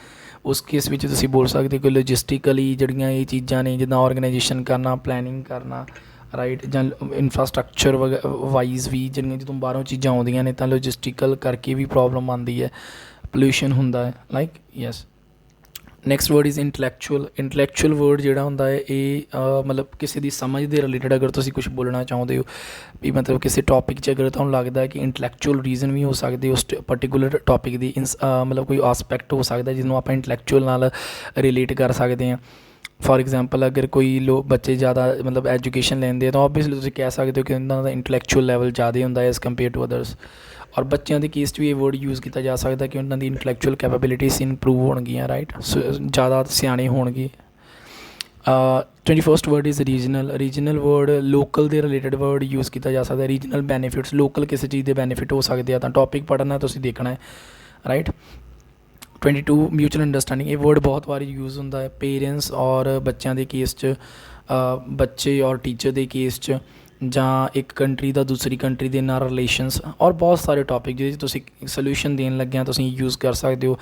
ਉਸ ਕੇਸ ਵਿੱਚ ਤੁਸੀਂ ਬੋਲ ਸਕਦੇ ਕਿ ਲੌਜਿਸਟਿਕਲੀ ਜਿਹੜੀਆਂ ਇਹ ਚੀਜ਼ਾਂ ਨੇ ਜਿੱਦਾਂ ਔਰਗਨਾਈਜੇਸ਼ਨ ਕਰਨਾ, ਪਲੈਨਿੰਗ ਕਰਨਾ, ਰਾਈਟ, ਜਾਂ ਇਨਫਰਾਸਟਰਕਚਰ ਵਾਈਜ਼ ਵੀ ਜਿਹੜੀਆਂ ਜਦੋਂ ਬਾਹਰੋਂ ਚੀਜ਼ਾਂ ਆਉਂਦੀਆਂ ਨੇ ਤਾਂ ਲੌਜਿਸਟਿਕਲ ਕਰਕੇ ਵੀ ਪ੍ਰੋਬਲਮ ਆਉਂਦੀ ਹੈ, ਪੋਲਿਊਸ਼ਨ ਹੁੰਦਾ ਹੈ, like yes. Next word is intellectual word ਜਿਹੜਾ ਹੁੰਦਾ ਹੈ ਇਹ ਮਤਲਬ ਕਿਸੇ ਦੀ ਸਮਝ ਦੇ ਰਿਲੇਟਡ ਅਗਰ ਤੁਸੀਂ ਕੁਝ ਬੋਲਣਾ ਚਾਹੁੰਦੇ ਹੋ ਵੀ ਮਤਲਬ ਕਿਸੇ ਟੌਪਿਕ 'ਚ ਅਗਰ ਤੁਹਾਨੂੰ ਲੱਗਦਾ ਹੈ ਕਿ ਇੰਟਲੈਕਚੁਅਲ ਰੀਜ਼ਨ ਵੀ ਹੋ ਸਕਦੇ ਉਸ ਪਰਟੀਕੂਲਰ ਟੌਪਿਕ ਦੀ ਮਤਲਬ ਕੋਈ ਆਸਪੈਕਟ ਹੋ ਸਕਦਾ ਜਿਹਨੂੰ ਆਪਾਂ ਇੰਟਲੈਕਚੁਅਲ ਨਾਲ ਰਿਲੇਟ ਕਰ ਸਕਦੇ ਹਾਂ। ਫੋਰ ਐਗਜ਼ਾਮਪਲ ਅਗਰ ਕੋਈ ਬੱਚੇ ਜ਼ਿਆਦਾ ਮਤਲਬ ਐਜੂਕੇਸ਼ਨ ਲੈਂਦੇ ਆ ਤਾਂ ਓਬਵੀਅਸਲੀ ਤੁਸੀਂ ਕਹਿ ਸਕਦੇ ਹੋ ਕਿ ਉਹਨਾਂ ਦਾ ਇੰਟਲੈਕਚੁਅਲ ਲੈਵਲ ਜ਼ਿਆਦਾ ਹੁੰਦਾ ਐਜ਼ ਕੰਪੇਅਰ ਟੂ ਅਦਰਸ। ਔਰ ਬੱਚਿਆਂ ਦੇ ਕੇਸ 'ਚ ਵੀ ਇਹ ਵਰਡ ਯੂਜ਼ ਕੀਤਾ ਜਾ ਸਕਦਾ ਕਿ ਉਹਨਾਂ ਦੀ ਇੰਟਲੈਕਚੁਅਲ ਕੈਪੇਬਿਲਿਟੀਜ਼ ਇੰਪਰੂਵ ਹੋਣਗੀਆਂ, ਰਾਈਟ, ਜ਼ਿਆਦਾ ਸਿਆਣੇ ਹੋਣਗੇ। 21st word is regional word local ਦੇ ਰਿਲੇਟਡ ਵਰਡ ਯੂਜ਼ ਕੀਤਾ ਜਾ ਸਕਦਾ। ਰੀਜਨਲ ਬੈਨੀਫਿਟਸ, ਲੋਕਲ ਕਿਸੇ ਚੀਜ਼ ਦੇ ਬੈਨੀਫਿਟ ਹੋ ਸਕਦੇ ਆ ਤਾਂ ਟੌਪਿਕ ਪੜ੍ਹਨਾ ਤੁਸੀਂ ਦੇਖਣਾ ਹੈ, ਰਾਈਟ। 22 ਮਿਊਚੁਅਲ ਅੰਡਰਸਟੈਂਡਿੰਗ, ਇਹ ਵਰਡ ਬਹੁਤ ਵਾਰੀ ਯੂਜ਼ ਹੁੰਦਾ ਹੈ ਪੇਰੈਂਟਸ ਔਰ ਬੱਚਿਆਂ ਦੇ ਕੇਸ 'ਚ, ਬੱਚੇ ਔਰ ਟੀਚਰ ਦੇ ਕੇਸ 'ਚ, ਜਾਂ ਇੱਕ ਕੰਟਰੀ ਦਾ ਦੂਸਰੀ ਕੰਟਰੀ ਦੇ ਨਾਲ ਰਿਲੇਸ਼ਨਸ ਔਰ ਬਹੁਤ ਸਾਰੇ ਟੌਪਿਕ ਜਿਹਦੇ 'ਚ ਤੁਸੀਂ ਸੋਲਿਊਸ਼ਨ ਦੇਣ ਲੱਗਿਆ ਤੁਸੀਂ ਯੂਜ਼ ਕਰ ਸਕਦੇ ਹੋ।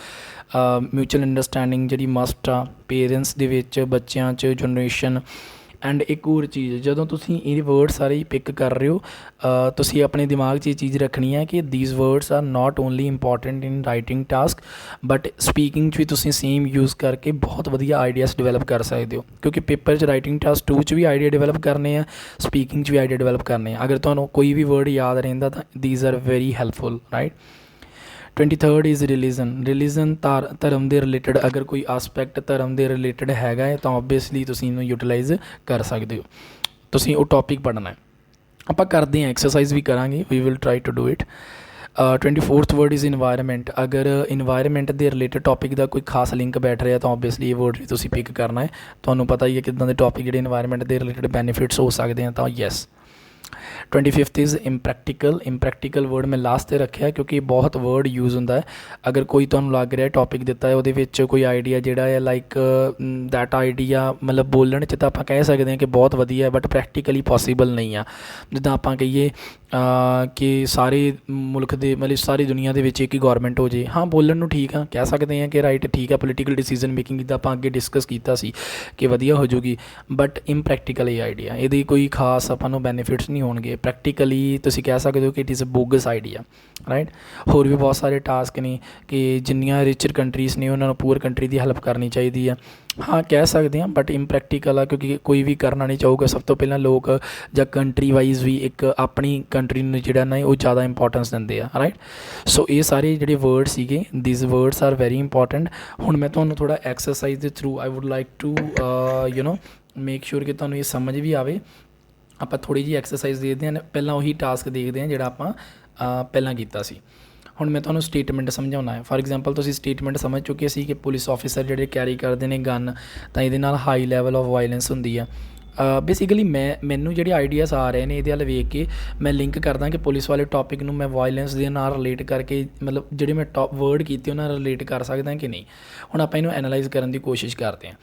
ਮਿਊਚੁਅਲ ਅੰਡਰਸਟੈਂਡਿੰਗ ਜਿਹੜੀ ਮਸਟ ਆ ਪੇਰੈਂਟਸ ਦੇ ਵਿੱਚ, ਬੱਚਿਆਂ 'ਚ, ਜਨਰੇਸ਼ਨ। ਐਂਡ ਇੱਕ ਹੋਰ ਚੀਜ਼, ਜਦੋਂ ਤੁਸੀਂ ਇਹ ਵਰਡ ਸਾਰੇ ਹੀ ਪਿਕ ਕਰ ਰਹੇ ਹੋ ਤੁਸੀਂ ਆਪਣੇ ਦਿਮਾਗ 'ਚ ਇਹ ਚੀਜ਼ ਰੱਖਣੀ ਹੈ ਕਿ these words are not only important in writing task but speaking 'ਚ ਵੀ ਤੁਸੀਂ ਸੇਮ ਯੂਜ਼ ਕਰਕੇ ਬਹੁਤ ਵਧੀਆ ਆਈਡੀਆਸ ਡਿਵੈਲਪ ਕਰ ਸਕਦੇ ਹੋ, ਕਿਉਂਕਿ ਪੇਪਰ 'ਚ ਰਾਈਟਿੰਗ ਟਾਸਕ 2 'ਚ ਵੀ ਆਈਡੀਆ ਡਿਵੈਲਪ ਕਰਨੇ ਆ, ਸਪੀਕਿੰਗ 'ਚ ਵੀ ਆਈਡੀਆ ਡਿਵੈਲਪ ਕਰਨੇ ਆ। ਅਗਰ ਤੁਹਾਨੂੰ ਕੋਈ ਵੀ ਵਰਡ ਯਾਦ ਰਹਿੰਦਾ ਤਾਂ these are very helpful, right. 23rd is religion ਧਰਮ ਦੇ ਰਿਲੇਟਡ ਅਗਰ ਕੋਈ ਆਸਪੈਕਟ ਧਰਮ ਦੇ ਰਿਲੇਟਡ ਹੈਗਾ ਹੈ ਤਾਂ ਓਬਵੀਅਸਲੀ ਤੁਸੀਂ ਇਹਨੂੰ ਯੂਟੀਲਾਈਜ਼ ਕਰ ਸਕਦੇ ਹੋ, ਤੁਸੀਂ ਉਹ ਟੌਪਿਕ ਪੜ੍ਹਨਾ ਹੈ। ਆਪਾਂ ਕਰਦੇ ਹਾਂ, ਐਕਸਰਸਾਈਜ਼ ਵੀ ਕਰਾਂਗੇ, we will try to do it. 24th word is environment, ਅਗਰ ਇਨਵਾਇਰਮੈਂਟ ਦੇ ਰਿਲੇਟਡ ਟੌਪਿਕ ਦਾ ਕੋਈ ਖਾਸ ਲਿੰਕ ਬੈਠ ਰਿਹਾ ਤਾਂ ਓਬਵੀਅਸਲੀ ਇਹ ਵਰਡ ਵੀ ਤੁਸੀਂ ਪਿਕ ਕਰਨਾ ਹੈ। ਤੁਹਾਨੂੰ ਪਤਾ ਹੀ ਹੈ ਕਿੱਦਾਂ ਦੇ ਟੌਪਿਕ ਜਿਹੜੇ ਇਨਵਾਇਰਮੈਂਟ ਦੇ ਰਿਲੇਟਡ ਬੈਨੀਫਿਟਸ ਹੋ ਸਕਦੇ ਆ ਤਾਂ ਯੈਸ। 25th ਇਜ਼ ਇੰਪ੍ਰੈਕਟੀਕਲ ਵਰਡ ਮੈਂ ਲਾਸਟ 'ਤੇ ਰੱਖਿਆ ਕਿਉਂਕਿ ਬਹੁਤ ਵਰਡ ਯੂਜ਼ ਹੁੰਦਾ ਹੈ। ਅਗਰ ਕੋਈ ਤੁਹਾਨੂੰ ਲੱਗ ਰਿਹਾ ਟੌਪਿਕ ਦਿੱਤਾ ਹੈ ਉਹਦੇ ਵਿੱਚ ਕੋਈ ਆਈਡੀਆ ਜਿਹੜਾ ਹੈ ਲਾਈਕ ਦੈਟ ਆਈਡੀਆ ਮਤਲਬ ਬੋਲਣ 'ਚ ਤਾਂ ਆਪਾਂ ਕਹਿ ਸਕਦੇ ਹਾਂ ਕਿ ਬਹੁਤ ਵਧੀਆ ਬਟ ਪ੍ਰੈਕਟੀਕਲੀ ਪੋਸੀਬਲ ਨਹੀਂ ਆ। ਜਿੱਦਾਂ ਆਪਾਂ ਕਹੀਏ ਕਿ ਸਾਰੇ ਮੁਲਕ ਦੇ ਮਤਲਬ ਸਾਰੀ ਦੁਨੀਆ ਦੇ ਵਿੱਚ ਇੱਕ ਹੀ ਗੌਰਮੈਂਟ ਹੋ ਜੇ, ਹਾਂ ਬੋਲਣ ਨੂੰ ਠੀਕ ਆ, ਕਹਿ ਸਕਦੇ ਹਾਂ ਕਿ ਰਾਈਟ ਠੀਕ ਆ, ਪੋਲੀਟੀਕਲ ਡਿਸੀਜ਼ਨ ਮੇਕਿੰਗ ਜਿੱਦਾਂ ਆਪਾਂ ਅੱਗੇ ਡਿਸਕਸ ਕੀਤਾ ਸੀ ਕਿ ਵਧੀਆ ਹੋ ਜੂਗੀ, ਬਟ ਇੰਪ੍ਰੈਕਟੀਕਲ ਇਹ ਆਈਡੀਆ, ਇਹਦੀ ਕੋਈ ਖਾਸ ਆਪਾਂ ਨੂੰ ਬੈਨੀਫਿਟਸ ਨਹੀਂ ਹੋਣਗੇ। ਪ੍ਰੈਕਟੀਕਲੀ ਤੁਸੀਂ ਕਹਿ ਸਕਦੇ ਹੋ ਕਿ it is a bogus idea, right. ਹੋਰ ਵੀ ਬਹੁਤ ਸਾਰੇ ਟਾਸਕ ਨੇ ਕਿ ਜਿੰਨੀਆਂ ਰਿਚਰ ਕੰਟਰੀਜ਼ ਨੇ ਉਹਨਾਂ ਨੂੰ ਪੂਅਰ ਕੰਟਰੀ ਦੀ ਹੈਲਪ ਕਰਨੀ ਚਾਹੀਦੀ ਆ, ਹਾਂ ਕਹਿ ਸਕਦੇ ਹਾਂ ਬਟ ਇੰਪ੍ਰੈਕਟੀਕਲ ਆ ਕਿਉਂਕਿ ਕੋਈ ਵੀ ਕਰਨਾ ਨਹੀਂ ਚਾਹੂਗਾ। ਸਭ ਤੋਂ ਪਹਿਲਾਂ ਲੋਕ ਜਾਂ ਕੰਟਰੀ ਵਾਈਜ਼ ਵੀ ਇੱਕ ਆਪਣੀ ਕੰਟਰੀ ਨੂੰ ਜਿਹੜਾ ਨਾ ਉਹ ਜ਼ਿਆਦਾ ਇੰਪੋਰਟੈਂਸ ਦਿੰਦੇ ਆ, ਰਾਈਟ। ਸੋ ਇਹ ਸਾਰੇ ਜਿਹੜੇ ਵਰਡ ਸੀਗੇ these words are very important. ਹੁਣ ਮੈਂ ਤੁਹਾਨੂੰ ਥੋੜ੍ਹਾ ਐਕਸਰਸਾਈਜ਼ ਦੇ through I would like to make sure ਕਿ ਤੁਹਾਨੂੰ ਇਹ ਸਮਝ ਵੀ ਆਵੇ। ਆਪਾਂ ਥੋੜ੍ਹੀ ਜਿਹੀ ਐਕਸਰਸਾਈਜ਼ ਦੇਖਦੇ ਹਾਂ, ਪਹਿਲਾਂ ਉਹੀ ਟਾਸਕ ਦੇਖਦੇ ਹਾਂ ਜਿਹੜਾ ਆਪਾਂ ਪਹਿਲਾਂ ਕੀਤਾ ਸੀ। ਹੁਣ ਮੈਂ ਤੁਹਾਨੂੰ ਸਟੇਟਮੈਂਟ ਸਮਝਾਉਣਾ ਹੈ। ਫੋਰ ਐਗਜ਼ਾਮਪਲ ਤੁਸੀਂ ਸਟੇਟਮੈਂਟ ਸਮਝ ਚੁੱਕੇ ਸੀ ਕਿ ਪੁਲਿਸ ਆਫਿਸਰ ਜਿਹੜੇ ਕੈਰੀ ਕਰਦੇ ਨੇ ਗਨ ਤਾਂ ਇਹਦੇ ਨਾਲ ਹਾਈ ਲੈਵਲ ਆਫ ਵਾਇਲੈਂਸ ਹੁੰਦੀ ਆ। ਬੇਸਿਕਲੀ ਮੈਨੂੰ ਜਿਹੜੇ ਆਈਡੀਆਸ ਆ ਰਹੇ ਨੇ ਇਹਦੇ ਵੱਲ ਵੇਖ ਕੇ ਮੈਂ ਲਿੰਕ ਕਰਦਾ ਕਿ ਪੁਲਿਸ ਵਾਲੇ ਟੌਪਿਕ ਨੂੰ ਮੈਂ ਵਾਇਲੈਂਸ ਦੇ ਨਾਲ ਰਿਲੇਟ ਕਰਕੇ ਮਤਲਬ ਜਿਹੜੇ ਮੈਂ ਵਰਡ ਕੀਤੇ ਉਹਨਾਂ ਨਾਲ ਰਿਲੇਟ ਕਰ ਸਕਦਾ ਕਿ ਨਹੀਂ। ਹੁਣ ਆਪਾਂ ਇਹਨੂੰ ਐਨਾਲਾਈਜ਼ ਕਰਨ ਦੀ ਕੋਸ਼ਿਸ਼ ਕਰਦੇ ਹਾਂ।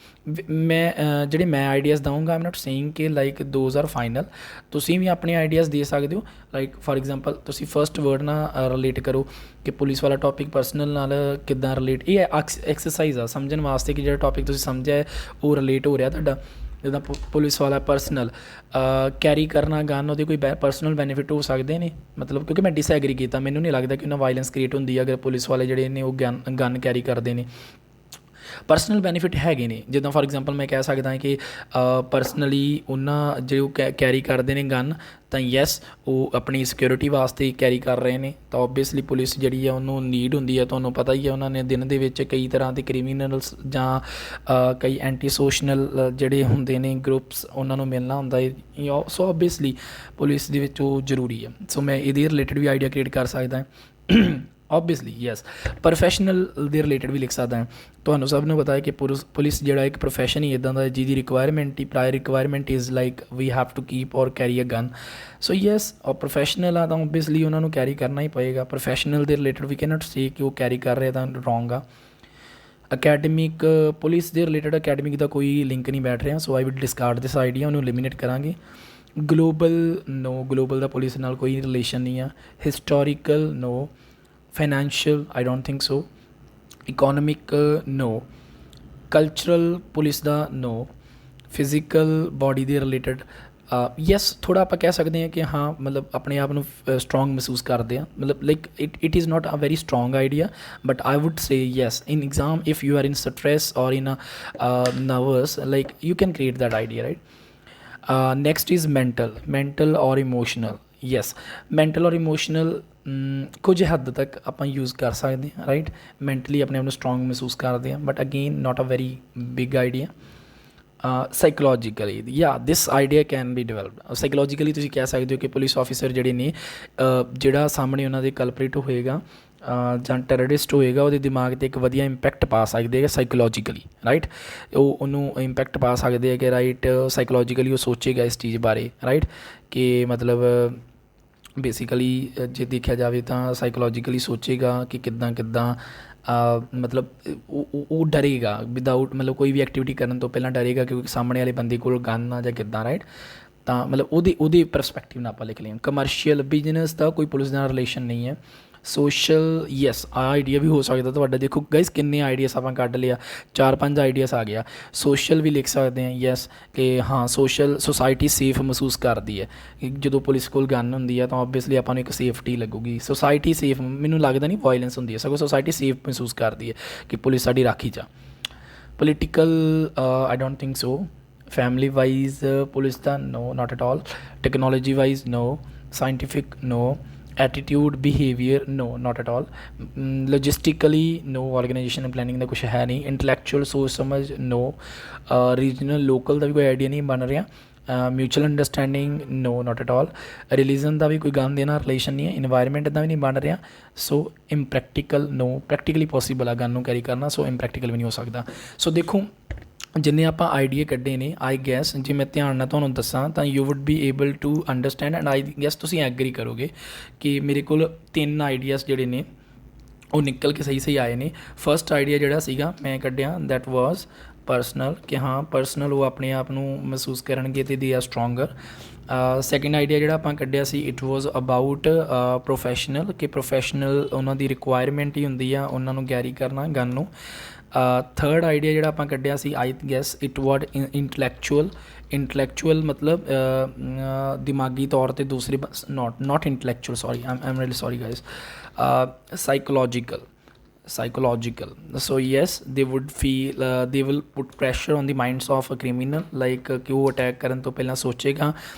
ਮੈਂ ਆਈਡੀਆਸ ਦਊਂਗਾ, ਆਮ ਨਾਟ ਸੇਇੰਗ ਕਿ ਲਾਈਕ ਦੋਜ਼ ਆਰ ਫਾਈਨਲ, ਤੁਸੀਂ ਵੀ ਆਪਣੇ ਆਈਡੀਆਸ ਦੇ ਸਕਦੇ ਹੋ। ਲਾਈਕ ਫੋਰ ਐਗਜ਼ਾਮਪਲ ਤੁਸੀਂ ਫਸਟ ਵਰਡ ਨਾਲ ਰਿਲੇਟ ਕਰੋ ਕਿ ਪੁਲਿਸ ਵਾਲਾ ਟੌਪਿਕ ਪਰਸਨਲ ਨਾਲ ਕਿੱਦਾਂ ਰਿਲੇਟ, ਇਹ ਐਕਸਰਸਾਈਜ਼ ਆ ਸਮਝਣ ਵਾਸਤੇ ਕਿ ਜਿਹੜਾ ਟੌਪਿਕ ਤੁਸੀਂ ਸਮਝਿਆ ਉਹ ਰਿਲੇਟ ਹੋ ਰਿਹਾ ਤੁਹਾਡਾ। ਜਿੱਦਾਂ ਪੁਲਿਸ ਵਾਲਾ ਪਰਸਨਲ ਕੈਰੀ ਕਰਨਾ ਗਨ, ਉਹਦੇ ਕੋਈ ਪਰਸਨਲ ਬੈਨੀਫਿਟ ਹੋ ਸਕਦੇ ਨੇ, ਮਤਲਬ ਕਿਉਂਕਿ ਮੈਂ ਡਿਸਐਗਰੀ ਕੀਤਾ, ਮੈਨੂੰ ਨਹੀਂ ਲੱਗਦਾ ਕਿ ਉਹਨਾਂ ਵਾਇਲੈਂਸ ਕ੍ਰੀਏਟ ਹੁੰਦੀ ਹੈ ਅਗਰ ਪੁਲਿਸ ਵਾਲੇ ਜਿਹੜੇ ਨੇ ਉਹ ਗਨ ਕੈਰੀ ਕਰਦੇ ਨੇ। ਪਰਸਨਲ ਬੈਨੀਫਿਟ ਹੈਗੇ ਨੇ, ਜਿੱਦਾਂ ਫੋਰ ਐਗਜ਼ਾਮਪਲ ਮੈਂ ਕਹਿ ਸਕਦਾ ਕਿ ਪਰਸਨਲੀ ਉਹਨਾਂ ਜੋ ਕੈਰੀ ਕਰਦੇ ਨੇ ਗਨ ਤਾਂ ਯੈਸ ਉਹ ਆਪਣੀ ਸਿਕਿਉਰਿਟੀ ਵਾਸਤੇ ਕੈਰੀ ਕਰ ਰਹੇ ਨੇ ਤਾਂ ਓਬਵੀਅਸਲੀ ਪੁਲਿਸ ਜਿਹੜੀ ਆ ਉਹਨੂੰ ਨੀਡ ਹੁੰਦੀ ਹੈ। ਤੁਹਾਨੂੰ ਪਤਾ ਹੀ ਹੈ ਉਹਨਾਂ ਨੇ ਦਿਨ ਦੇ ਵਿੱਚ ਕਈ ਤਰ੍ਹਾਂ ਦੇ ਕ੍ਰਿਮੀਨਲਸ ਜਾਂ ਕਈ ਐਂਟੀ ਸੋਸ਼ਨਲ ਜਿਹੜੇ ਹੁੰਦੇ ਨੇ ਗਰੁੱਪਸ ਉਹਨਾਂ ਨੂੰ ਮਿਲਣਾ ਹੁੰਦਾ ਹੈ। ਸੋ ਓਬਵੀਅਸਲੀ ਪੁਲਿਸ ਦੇ ਵਿੱਚ ਉਹ ਜ਼ਰੂਰੀ ਹੈ। ਸੋ ਮੈਂ ਇਹਦੇ ਰਿਲੇਟਡ ਵੀ ਆਈਡੀਆ ਕ੍ਰੀਏਟ ਕਰ ਸਕਦਾ ਓਬਵੀਅਸਲੀ ਯੈਸ। ਪ੍ਰੋਫੈਸ਼ਨਲ ਦੇ ਰਿਲੇਟਡ ਵੀ ਲਿਖ ਸਕਦਾ ਹਾਂ। ਤੁਹਾਨੂੰ ਸਭ ਨੂੰ ਪਤਾ ਹੈ ਕਿ ਪੁਲਿਸ ਜਿਹੜਾ ਇੱਕ ਪ੍ਰੋਫੈਸ਼ਨ ਹੀ ਇੱਦਾਂ ਦਾ ਜਿਹਦੀ ਰਿਕੁਆਇਰਮੈਂਟ ਹੀ prior requirement is like we have to keep or carry a gun. So yes or professional ਆ ਤਾਂ ਓਬਵੀਅਸਲੀ ਉਹਨਾਂ ਨੂੰ ਕੈਰੀ ਕਰਨਾ ਹੀ ਪਏਗਾ। ਪ੍ਰੋਫੈਸ਼ਨਲ ਦੇ ਰਿਲੇਟਡ ਵੀ ਕੈਨੋਟ ਸੇ ਕਿ ਉਹ ਕੈਰੀ ਕਰ ਰਹੇ ਤਾਂ ਰੋਂਗ ਆ। ਅਕੈਡਮਿਕ ਪੁਲਿਸ ਦੇ ਰਿਲੇਟਡ ਅਕੈਡਮਿਕ ਦਾ ਕੋਈ ਲਿੰਕ ਨਹੀਂ ਬੈਠ ਰਿਹਾ, so I will discard this idea, ਉਹਨੂੰ ਐਲੀਮੀਨੇਟ ਕਰਾਂਗੇ। ਗਲੋਬਲ ਦਾ ਪੁਲਿਸ ਨਾਲ ਕੋਈ ਰਿਲੇਸ਼ਨ ਨਹੀਂ ਆ। Historical no. Financial I don't think so. Economic no. Cultural police ਦਾ ਨੋ। ਫਿਜ਼ੀਕਲ ਬਾਡੀ ਦੇ ਰਿਲੇਟਡ ਯੈਸ ਥੋੜ੍ਹਾ ਆਪਾਂ ਕਹਿ ਸਕਦੇ ਹਾਂ ਕਿ ਹਾਂ ਮਤਲਬ ਆਪਣੇ ਆਪ ਨੂੰ ਸਟਰੋਂਗ ਮਹਿਸੂਸ ਕਰਦੇ ਹਾਂ ਮਤਲਬ like it is not a very strong idea but I would say yes in exam if you are in stress or in nervous like you can create that idea, right? Next is mental or emotional. Yes, mental or emotional ਕੁਝ ਹੱਦ ਤੱਕ ਆਪਾਂ use ਕਰ ਸਕਦੇ ਹਾਂ right mentally ਆਪਣੇ ਆਪ ਨੂੰ ਸਟਰੋਂਗ ਮਹਿਸੂਸ ਕਰਦੇ ਹਾਂ but again not a very big idea psychologically ਯਾ this idea can be developed psychologically ਤੁਸੀਂ ਕਹਿ ਸਕਦੇ ਹੋ ਕਿ ਪੁਲਿਸ ਆਫਿਸਰ ਜਿਹੜੇ ਨੇ ਜਿਹੜਾ ਸਾਹਮਣੇ ਉਹਨਾਂ ਦੇ ਕਲਪਰੇਟ ਹੋਏਗਾ ਜਾਂ ਟੈਰਰਿਸਟ ਹੋਏਗਾ ਉਹਦੇ ਦਿਮਾਗ 'ਤੇ ਇੱਕ ਵਧੀਆ ਇੰਪੈਕਟ ਪਾ ਸਕਦੇ ਹੈ ਸਾਈਕੋਲੋਜੀਕਲੀ ਰਾਈਟ ਉਹ ਉਹਨੂੰ ਇੰਪੈਕਟ ਪਾ ਸਕਦੇ ਹੈ ਕਿ ਰਾਈਟ ਸਾਈਕੋਲੋਜੀਕਲੀ ਉਹ ਸੋਚੇਗਾ ਇਸ ਚੀਜ਼ ਬਾਰੇ ਰਾਈਟ ਕਿ ਮਤਲਬ ਬੇਸਿਕਲੀ ਜੇ ਦੇਖਿਆ ਜਾਵੇ ਤਾਂ ਸਾਈਕੋਲੋਜੀਕਲੀ ਸੋਚੇਗਾ ਕਿ ਕਿੱਦਾਂ ਮਤਲਬ ਉਹ ਡਰੇਗਾ ਵਿਦਾਊਟ ਮਤਲਬ ਕੋਈ ਵੀ ਐਕਟੀਵਿਟੀ ਕਰਨ ਤੋਂ ਪਹਿਲਾਂ ਡਰੇਗਾ ਕਿਉਂਕਿ ਸਾਹਮਣੇ ਵਾਲੇ ਬੰਦੇ ਕੋਲ ਗਨ ਆ ਜਾਂ ਕਿੱਦਾਂ ਰਾਈਟ ਤਾਂ ਮਤਲਬ ਉਹਦੇ ਪਰਸਪੈਕਟਿਵ ਨਾਲ ਆਪਾਂ ਲਿਖ ਲਈਏ ਕਮਰਸ਼ੀਅਲ ਬਿਜ਼ਨਸ ਦਾ ਕੋਈ ਪੁਲਿਸ ਨਾਲ ਰਿਲੇਸ਼ਨ ਨਹੀਂ ਹੈ ਸੋਸ਼ਲ ਯੈਸ ਆਈਡੀਆ ਵੀ ਹੋ ਸਕਦਾ ਤੁਹਾਡਾ ਦੇਖੋ ਗਾਈਸ ਕਿੰਨੇ ਆਈਡੀਆਸ ਆਪਾਂ ਕੱਢ ਲਿਆ 4-5 ਆਈਡੀਆਸ ਆ ਗਿਆ ਸੋਸ਼ਲ ਵੀ ਲਿਖ ਸਕਦੇ ਹਾਂ ਯੈਸ ਕਿ ਹਾਂ ਸੁਸਾਇਟੀ ਸੇਫ ਮਹਿਸੂਸ ਕਰਦੀ ਹੈ ਜਦੋਂ ਪੁਲਿਸ ਕੋਲ ਗਨ ਹੁੰਦੀ ਹੈ ਤਾਂ ਓਬਵੀਅਸਲੀ ਆਪਾਂ ਨੂੰ ਇੱਕ ਸੇਫਟੀ ਲੱਗੂਗੀ ਸੁਸਾਇਟੀ ਸੇਫ ਮੈਨੂੰ ਲੱਗਦਾ ਨਹੀਂ ਵਾਇਲੈਂਸ ਹੁੰਦੀ ਹੈ ਸਗੋਂ ਸੁਸਾਇਟੀ ਸੇਫ ਮਹਿਸੂਸ ਕਰਦੀ ਹੈ ਕਿ ਪੁਲਿਸ ਸਾਡੀ ਰਾਖੀ 'ਚ political I don't think so family wise police ਦਾ no not at all technology wise no scientific no attitude behaviour no not at all logistically no organisation and planning ਦਾ ਕੁਛ ਹੈ ਨਹੀਂ ਇੰਟਲੈਕਚੁਅਲ ਸੋਚ ਸਮਝ ਨੋ ਰੀਜਨਲ ਲੋਕਲ ਦਾ ਵੀ ਕੋਈ idea ਨਹੀਂ ਬਣ ਰਿਹਾ mutual understanding no not at all religion ਦਾ ਵੀ ਕੋਈ ਗਨ ਦੇ ਨਾਲ ਰਿਲੇਸ਼ਨ ਨਹੀਂ ਹੈ ਇਨਵਾਇਰਮੈਂਟ ਦਾ ਵੀ ਨਹੀਂ ਬਣ ਰਿਹਾ ਸੋ ਇੰਪ੍ਰੈਕਟੀਕਲ ਨੋ ਪ੍ਰੈਕਟੀਕਲੀ ਪੋਸੀਬਲ ਆ ਗਨ ਨੂੰ ਕੈਰੀ ਕਰਨਾ ਸੋ ਇੰਪ੍ਰੈਕਟੀਕਲ ਵੀ ਨਹੀਂ ਹੋ ਸਕਦਾ ਸੋ ਦੇਖੋ ਜਿੰਨੇ ਆਪਾਂ ਆਈਡੀਆ ਕੱਢੇ ਨੇ ਆਈ ਗੈਸ ਜੇ ਮੈਂ ਧਿਆਨ ਨਾਲ ਤੁਹਾਨੂੰ ਦੱਸਾਂ ਤਾਂ you would be able to understand and I guess ਤੁਸੀਂ ਐਗਰੀ ਕਰੋਗੇ ਕਿ ਮੇਰੇ ਕੋਲ 3 ਆਈਡੀਆਸ ਜਿਹੜੇ ਨੇ ਉਹ ਨਿਕਲ ਕੇ ਸਹੀ ਆਏ ਨੇ ਫਸਟ ਆਈਡੀਆ ਜਿਹੜਾ ਸੀਗਾ ਮੈਂ ਕੱਢਿਆ ਦੈਟ ਵਾਜ਼ ਪਰਸਨਲ ਕਿ ਹਾਂ ਪਰਸਨਲ ਉਹ ਆਪਣੇ ਆਪ ਨੂੰ ਮਹਿਸੂਸ ਕਰਨਗੇ ਅਤੇ they are stronger second idea ਜਿਹੜਾ ਆਪਾਂ ਕੱਢਿਆ ਸੀ ਇਟ ਵਾਜ਼ ਅਬਾਊਟ ਪ੍ਰੋਫੈਸ਼ਨਲ ਕਿ ਪ੍ਰੋਫੈਸ਼ਨਲ ਉਹਨਾਂ ਦੀ ਰਿਕੁਆਇਰਮੈਂਟ ਹੀ ਹੁੰਦੀ ਆ ਉਹਨਾਂ ਨੂੰ ਕੈਰੀ ਕਰਨਾ ਗਨ ਨੂੰ ਥਰਡ ਆਈਡੀਆ ਜਿਹੜਾ ਆਪਾਂ ਕੱਢਿਆ ਸੀ I guess it what intellectual ਮਤਲਬ ਦਿਮਾਗੀ ਤੌਰ 'ਤੇ ਦੂਸਰੀ not intellectual sorry um really sorry guys psychological so yes they would feel they will put pressure on the minds of a criminal like ਕਿ ਉਹ ਅਟੈਕ ਕਰਨ ਤੋਂ ਪਹਿਲਾਂ ਸੋਚੇਗਾ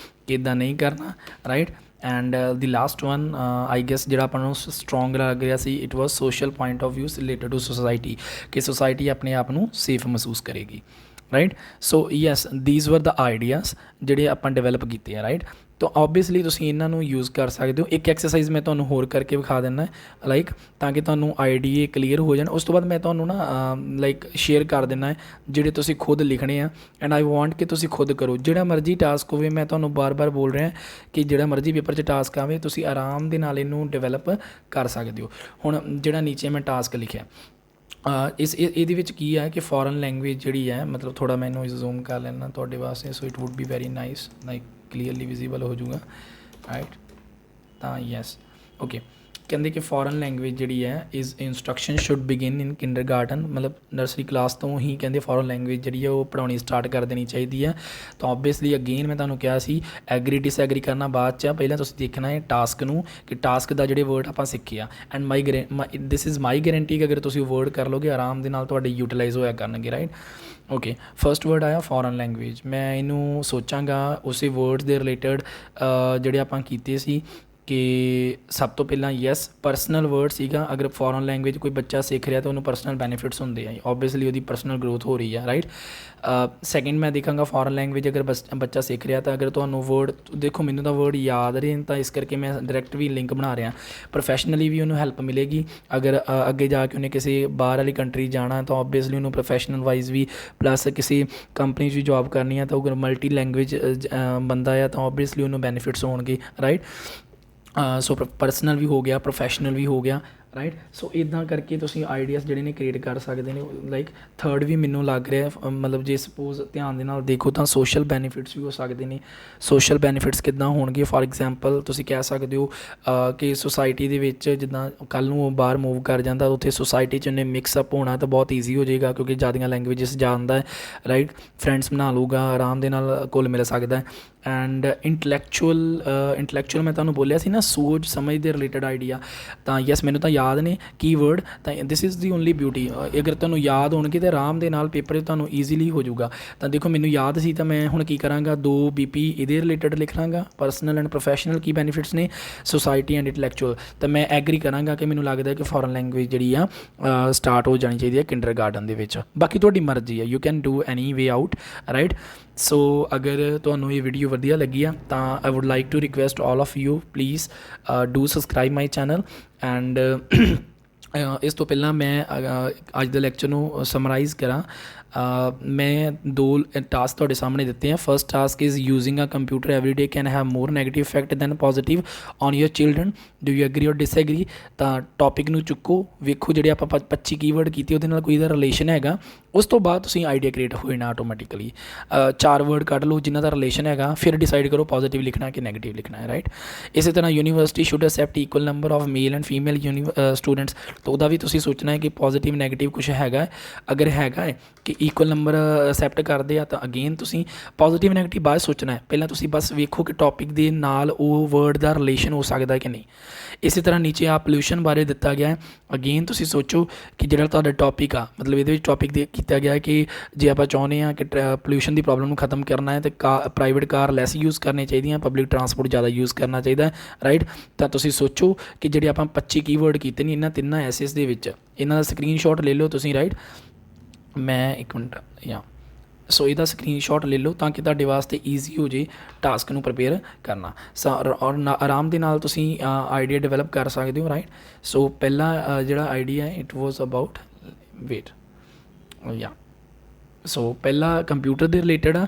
ਕਿ ਇੱਦਾਂ ਨਹੀਂ ਕਰਨਾ right and the last one I guess ਜਿਹੜਾ ਆਪਾਂ ਨੂੰ ਸਟਰੋਂਗ ਲੱਗ ਰਿਹਾ ਸੀ it was social point of view related to society ਕਿ ਸੋਸਾਇਟੀ ਆਪਣੇ ਆਪ ਨੂੰ ਸੇਫ ਮਹਿਸੂਸ ਕਰੇਗੀ ਰਾਈਟ ਸੋ ਯੈਸ ਦੀਜ਼ ਵਰ ਦਾ ਆਈਡੀਆਸ ਜਿਹੜੇ ਆਪਾਂ ਡਿਵੈਲਪ ਕੀਤੇ ਆ ਰਾਈਟ ਤਾਂ ਓਬਵੀਅਸਲੀ ਤੁਸੀਂ ਇਹਨਾਂ ਨੂੰ ਯੂਜ਼ ਕਰ ਸਕਦੇ ਹੋ ਇੱਕ ਐਕਸਰਸਾਈਜ਼ ਮੈਂ ਤੁਹਾਨੂੰ ਹੋਰ ਕਰਕੇ ਵਿਖਾ ਦਿੰਦਾ ਲਾਈਕ ਤਾਂ ਕਿ ਤੁਹਾਨੂੰ ਆਈਡੀਏ ਕਲੀਅਰ ਹੋ ਜਾਣ ਉਸ ਤੋਂ ਬਾਅਦ ਮੈਂ ਤੁਹਾਨੂੰ ਨਾ ਲਾਈਕ ਸ਼ੇਅਰ ਕਰ ਦਿੰਦਾ ਹੈ ਜਿਹੜੇ ਤੁਸੀਂ ਖੁਦ ਲਿਖਣੇ ਆ ਐਂਡ ਆਈ ਵਾਂਟ ਕਿ ਤੁਸੀਂ ਖੁਦ ਕਰੋ ਜਿਹੜਾ ਮਰਜ਼ੀ ਟਾਸਕ ਹੋਵੇ ਮੈਂ ਤੁਹਾਨੂੰ ਬਾਰ-ਬਾਰ ਬੋਲ ਰਿਹਾ ਕਿ ਜਿਹੜਾ ਮਰਜ਼ੀ ਪੇਪਰ 'ਚ ਟਾਸਕ ਆਵੇ ਤੁਸੀਂ ਆਰਾਮ ਦੇ ਨਾਲ ਇਹਨੂੰ ਡਿਵੈਲਪ ਕਰ ਸਕਦੇ ਹੋ ਹੁਣ ਜਿਹੜਾ ਨੀਚੇ ਮੈਂ ਟਾਸਕ ਲਿਖਿਆ ਇਹਦੇ ਵਿੱਚ ਕੀ ਹੈ ਕਿ ਫੋਰਨ ਲੈਂਗੁਏਜ ਜਿਹੜੀ ਹੈ ਮਤਲਬ ਥੋੜ੍ਹਾ ਮੈਨੂੰ ਜ਼ੂਮ ਕਰ ਲੈਣਾ ਤੁਹਾਡੇ ਵਾਸਤੇ so it wood be very nice like clearly visible ਹੋ ਜਾਊਗਾ ਰਾਈਟ ਤਾਂ ਯੈਸ ਓਕੇ ਕਹਿੰਦੇ ਕਿ ਫੋਰਨ ਲੈਂਗੁਏਜ ਜਿਹੜੀ ਹੈ is instruction should begin in kindergarten ਮਤਲਬ ਨਰਸਰੀ ਕਲਾਸ ਤੋਂ ਹੀ ਕਹਿੰਦੇ ਫੋਰਨ ਲੈਂਗੁਏਜ ਜਿਹੜੀ ਹੈ ਉਹ ਪੜ੍ਹਾਉਣੀ ਸਟਾਰਟ ਕਰ ਦੇਣੀ ਚਾਹੀਦੀ ਹੈ ਤਾਂ ਓਬਵੀਅਸਲੀ ਅਗੇਨ ਮੈਂ ਤੁਹਾਨੂੰ ਕਿਹਾ ਸੀ ਐਗਰੀ ਡਿਸਐਗਰੀ ਕਰਨਾ ਬਾਅਦ 'ਚ ਪਹਿਲਾਂ ਤੁਸੀਂ ਦੇਖਣਾ ਹੈ ਟਾਸਕ ਨੂੰ ਕਿ ਟਾਸਕ ਦਾ ਜਿਹੜੇ ਵਰਡ ਆਪਾਂ ਸਿੱਖੇ ਆ and this is my guarantee ਕਿ ਅਗਰ ਤੁਸੀਂ ਉਹ ਵਰਡ ਕਰ ਲਓਗੇ ਆਰਾਮ ਦੇ ਨਾਲ ਤੁਹਾਡੇ ਯੂਟੀਲਾਈਜ਼ ਹੋਇਆ ਕਰਨਗੇ ਰਾਈਟ ਓਕੇ ਫਸਟ ਵਰਡ ਆਇਆ ਫੋਰਨ ਲੈਂਗੁਏਜ ਮੈਂ ਇਹਨੂੰ ਸੋਚਾਂਗਾ ਉਸੇ ਵਰਡਸ ਦੇ ਰਿਲੇਟਡ ਜਿਹੜੇ ਆਪਾਂ ਕੀਤੇ ਸੀ ਕਿ ਸਭ ਤੋਂ ਪਹਿਲਾਂ ਯੈਸ ਪਰਸਨਲ ਵਰਡ ਸੀਗਾ ਅਗਰ ਫੋਰਨ ਲੈਂਗੁਏਜ ਕੋਈ ਬੱਚਾ ਸਿੱਖ ਰਿਹਾ ਤਾਂ ਉਹਨੂੰ ਪਰਸਨਲ ਬੈਨੀਫਿਟਸ ਹੁੰਦੇ ਆ ਓਬਵੀਅਸਲੀ ਉਹਦੀ ਪਰਸਨਲ ਗਰੋਥ ਹੋ ਰਹੀ ਆ ਰਾਈਟ ਸੈਕਿੰਡ ਮੈਂ ਦੇਖਾਂਗਾ ਫੋਰਨ ਲੈਂਗੁਏਜ ਅਗਰ ਬੱਚਾ ਸਿੱਖ ਰਿਹਾ ਤਾਂ ਅਗਰ ਤੁਹਾਨੂੰ ਵਰਡ ਦੇਖੋ ਮੈਨੂੰ ਤਾਂ ਵਰਡ ਯਾਦ ਰਹੇ ਤਾਂ ਇਸ ਕਰਕੇ ਮੈਂ ਡਾਇਰੈਕਟ ਵੀ ਲਿੰਕ ਬਣਾ ਰਿਹਾ ਪ੍ਰੋਫੈਸ਼ਨਲੀ ਵੀ ਉਹਨੂੰ ਹੈਲਪ ਮਿਲੇਗੀ ਅਗਰ ਅੱਗੇ ਜਾ ਕੇ ਉਹਨੇ ਕਿਸੇ ਬਾਹਰ ਵਾਲੀ ਕੰਟਰੀ ਜਾਣਾ ਤਾਂ ਓਬਵੀਅਸਲੀ ਉਹਨੂੰ ਪ੍ਰੋਫੈਸ਼ਨਲ ਵਾਈਜ਼ ਵੀ ਪਲੱਸ ਕਿਸੇ ਕੰਪਨੀ 'ਚ ਵੀ ਜੋਬ ਕਰਨੀ ਆ ਤਾਂ ਅਗਰ ਮਲਟੀ ਲੈਂਗੁਏਜ ਬੰਦਾ ਆ ਤਾਂ ਓਬਵੀਅਸਲੀ ਉਹਨੂੰ ਬੈਨੀਫਿਟਸ ਹੋਣਗੇ ਰਾਈਟ ਸੋ ਪਰਸਨਲ ਵੀ ਹੋ ਗਿਆ ਪ੍ਰੋਫੈਸ਼ਨਲ ਵੀ ਹੋ ਗਿਆ ਰਾਈਟ ਸੋ ਇੱਦਾਂ ਕਰਕੇ ਤੁਸੀਂ ਆਈਡੀਆਸ ਜਿਹੜੇ ਨੇ ਕ੍ਰੀਏਟ ਕਰ ਸਕਦੇ ਨੇ ਲਾਈਕ ਥਰਡ ਵੀ ਮੈਨੂੰ ਲੱਗ ਰਿਹਾ ਮਤਲਬ ਜੇ ਸਪੋਜ਼ ਧਿਆਨ ਦੇ ਨਾਲ ਦੇਖੋ ਤਾਂ ਸੋਸ਼ਲ ਬੈਨੀਫਿਟਸ ਵੀ ਹੋ ਸਕਦੇ ਨੇ ਸੋਸ਼ਲ ਬੈਨੀਫਿਟਸ ਕਿੱਦਾਂ ਹੋਣਗੇ ਫੋਰ ਐਗਜ਼ਾਮਪਲ ਤੁਸੀਂ ਕਹਿ ਸਕਦੇ ਹੋ ਕਿ ਸੁਸਾਇਟੀ ਦੇ ਵਿੱਚ ਜਿੱਦਾਂ ਕੱਲ੍ਹ ਨੂੰ ਉਹ ਬਾਹਰ ਮੂਵ ਕਰ ਜਾਂਦਾ ਉੱਥੇ ਸੁਸਾਇਟੀ 'ਚ ਉਹਨੇ ਮਿਕਸ ਅਪ ਹੋਣਾ ਤਾਂ ਬਹੁਤ ਈਜ਼ੀ ਹੋ ਜਾਏਗਾ ਕਿਉਂਕਿ ਜ਼ਿਆਦੀਆਂ ਲੈਂਗੁਏਜਸ ਜਾਣਦਾ ਹੈ ਰਾਈਟ ਫਰੈਂਡਸ ਬਣਾ ਲੂਗਾ ਆਰਾਮ ਦੇ ਨਾਲ ਘੁਲ ਮਿਲ ਸਕਦਾ ਹੈ ਐਂਡ ਇੰਟਲੈਕਚੁਅਲ ਮੈਂ ਤੁਹਾਨੂੰ ਬੋਲਿਆ ਸੀ ਨਾ, ਸੋਚ ਸਮਝ ਦੇ ਰਿਲੇਟਡ ਆਈਡੀਆ, ਤਾਂ ਯੈਸ ਮੈਨੂੰ ਤਾਂ ਯਾਦ ਨੇ ਕੀਵਰਡ, ਤਾਂ this is the only beauty. ਅਗਰ ਤੁਹਾਨੂੰ ਯਾਦ ਹੋਣਗੇ ਤਾਂ ਆਰਾਮ ਦੇ ਨਾਲ ਪੇਪਰ ਤੁਹਾਨੂੰ ਈਜ਼ੀਲੀ ਹੋ ਜਾਊਗਾ। ਤਾਂ ਦੇਖੋ ਮੈਨੂੰ ਯਾਦ ਸੀ, ਤਾਂ ਮੈਂ ਹੁਣ ਕੀ ਕਰਾਂਗਾ, 2 BP ਇਹਦੇ ਰਿਲੇਟਡ ਲਿਖ ਲਾਂਗਾ, personal and professional Ki benefits ਨੇ, ਸੋਸਾਇਟੀ ਐਂਡ ਇੰਟਲੈਕਚੁਅਲ। ਤਾਂ ਮੈਂ ਐਗਰੀ ਕਰਾਂਗਾ ਕਿ ਮੈਨੂੰ ਲੱਗਦਾ ਕਿ ਫੋਰਨ ਲੈਂਗੁਏਜ ਜਿਹੜੀ ਆ ਸਟਾਰਟ ਹੋ ਜਾਣੀ ਚਾਹੀਦੀ ਹੈ ਕਿੰਡਰਗਾਰਟਨ ਦੇ ਵਿੱਚ। ਬਾਕੀ ਤੁਹਾਡੀ ਮਰਜ਼ੀ ਹੈ, you can do any way out, right. So ਅਗਰ ਤੁਹਾਨੂੰ ਇਹ ਵੀਡੀਓ ਵਧੀਆ ਲੱਗੀ ਆ ਤਾਂ I would like to request all of you, please do subscribe my channel. And ਇਸ ਤੋਂ ਪਹਿਲਾਂ ਮੈਂ ਅੱਜ ਦੇ ਲੈਕਚਰ ਨੂੰ ਸਮਰਾਈਜ਼ ਕਰਾਂ। ਮੈਂ 2 ਟਾਸਕ ਤੁਹਾਡੇ ਸਾਹਮਣੇ ਦਿੱਤੇ ਆ। First task is using a computer every day can have more negative effect than positive on your children, do you agree or disagree. ਤਾਂ ਟੌਪਿਕ ਨੂੰ ਚੁੱਕੋ, ਵੇਖੋ ਜਿਹੜੇ ਆਪਾਂ 25 ਕੀਵਰਡ ਕੀਤੇ ਉਹਦੇ ਨਾਲ ਕੋਈ ਇਹਦਾ ਰਿਲੇਸ਼ਨ ਹੈਗਾ, ਉਸ ਤੋਂ ਬਾਅਦ ਤੁਸੀਂ ਆਈਡੀਆ ਕ੍ਰੀਏਟ ਹੋ ਜਾਣਾ ਆਟੋਮੈਟਿਕਲੀ। 4 ਵਰਡ ਕੱਢ ਲਓ ਜਿਨ੍ਹਾਂ ਦਾ ਰਿਲੇਸ਼ਨ ਹੈਗਾ, ਫਿਰ ਡਿਸਾਈਡ ਕਰੋ ਪੋਜ਼ੀਟਿਵ ਲਿਖਣਾ ਕਿ ਨੈਗੇਟਿਵ ਲਿਖਣਾ ਹੈ, ਰਾਈਟ। ਇਸੇ ਤਰ੍ਹਾਂ university should accept equal number of male and female students, ਤਾਂ ਉਹਦਾ ਵੀ ਤੁਸੀਂ ਸੋਚਣਾ ਹੈ ਕਿ ਪੋਜ਼ੀਟਿਵ ਨੈਗੇਟਿਵ ਕੁਛ ਹੈਗਾ। ਅਗਰ ਹੈਗਾ ਹੈ ਕਿ ਇਕੁਅਲ ਨੰਬਰ ਅਸੈਪਟ ਕਰਦੇ ਆ, ਤਾਂ ਅਗੇਨ ਤੁਸੀਂ ਪੋਜ਼ੀਟਿਵ ਨੈਗੇਟਿਵ ਬਾਅਦ ਸੋਚਣਾ ਹੈ। ਪਹਿਲਾਂ ਤੁਸੀਂ ਬਸ ਵੇਖੋ ਕਿ ਟੌਪਿਕ ਦੇ ਨਾਲ ਉਹ ਵਰਡ ਦਾ ਰਿਲੇਸ਼ਨ ਹੋ ਸਕਦਾ ਕਿ ਨਹੀਂ। ਇਸੇ ਤਰ੍ਹਾਂ ਨੀਚੇ ਆ ਪੋਲਿਊਸ਼ਨ ਬਾਰੇ ਦਿੱਤਾ ਗਿਆ ਹੈ। ਅਗੇਨ ਤੁਸੀਂ ਸੋਚੋ ਕਿ ਜਿਹੜਾ ਤੁਹਾਡਾ ਟੌਪਿਕ ਆ, ਮਤਲਬ ਇਹਦੇ ਵਿੱਚ ਟੌਪਿਕ ਦੇ ਕੀਤਾ ਗਿਆ ਕਿ ਜੇ ਆਪਾਂ ਚਾਹੁੰਦੇ ਹਾਂ ਕਿ ਪੋਲਿਊਸ਼ਨ ਦੀ ਪ੍ਰੋਬਲਮ ਨੂੰ ਖਤਮ ਕਰਨਾ ਹੈ ਤਾਂ ਪ੍ਰਾਈਵੇਟ ਕਾਰ ਲੈਸ ਯੂਜ਼ ਕਰਨੀ ਚਾਹੀਦੀਆਂ, ਪਬਲਿਕ ਟਰਾਂਸਪੋਰਟ ਜ਼ਿਆਦਾ ਯੂਜ਼ ਕਰਨਾ ਚਾਹੀਦਾ, ਰਾਈਟ। ਤਾਂ ਤੁਸੀਂ ਸੋਚੋ ਕਿ ਜਿਹੜੇ ਆਪਾਂ 25 ਕੀਵਰਡ ਕੀਤੇ ਨੇ ਇਹਨਾਂ ਤਿੰਨਾਂ ਐਸੇਸ ਦੇ ਵਿੱਚ, ਇਹਨਾਂ ਦਾ ਸਕਰੀਨਸ਼ਾਟ ਲੈ ਲਓ ਤੁਸੀਂ, ਰਾਈਟ। ਮੈਂ ਇੱਕ ਮਿੰਟ ਸੋ ਇਹਦਾ ਸਕਰੀਨਸ਼ਾਟ ਲੈ ਲਓ ਤਾਂ ਕਿ ਤੁਹਾਡੇ ਵਾਸਤੇ ਈਜ਼ੀ ਹੋ ਜੇ ਟਾਸਕ ਨੂੰ ਪ੍ਰਪੇਅਰ ਕਰਨਾ। ਔਰ ਆਰਾਮ ਦੇ ਨਾਲ ਤੁਸੀਂ ਆਈਡੀਆ ਡਿਵੈਲਪ ਕਰ ਸਕਦੇ ਹੋ, ਰਾਈਟ। ਸੋ ਪਹਿਲਾ ਜਿਹੜਾ ਆਈਡੀਆ ਹੈ ਇਟ ਵਾਜ਼ ਅਬਾਊਟ ਸੋ ਪਹਿਲਾ ਕੰਪਿਊਟਰ ਦੇ ਰਿਲੇਟਡ ਆ,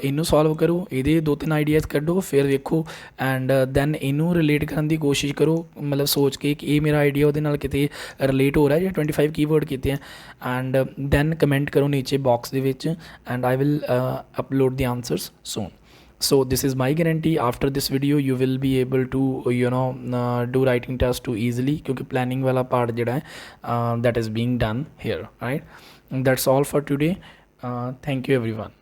ਇਹਨੂੰ ਸੋਲਵ ਕਰੋ, ਇਹਦੇ 2-3 ਆਈਡੀਆਜ਼ ਕੱਢੋ, ਫਿਰ ਵੇਖੋ ਐਂਡ ਦੈਨ ਇਹਨੂੰ ਰਿਲੇਟ ਕਰਨ ਦੀ ਕੋਸ਼ਿਸ਼ ਕਰੋ, ਮਤਲਬ ਸੋਚ ਕੇ ਕਿ ਇਹ ਮੇਰਾ ਆਈਡੀਆ ਉਹਦੇ ਨਾਲ ਕਿਤੇ ਰਿਲੇਟ ਹੋ ਰਿਹਾ ਜਾਂ 25 ਕੀਵਰਡ ਕੀਤੇ ਆ। ਐਂਡ ਦੈਨ ਕਮੈਂਟ ਕਰੋ ਨੀਚੇ ਬਾਕਸ ਦੇ ਵਿੱਚ, and I will upload the answers ਸੂਨ। So this is my guarantee, after this video you will be able to do writing test too easily, क्योंकि planning वाला part ਜਿਹੜਾ ਹੈ that is being done here, right। That's all for today. Thank you everyone.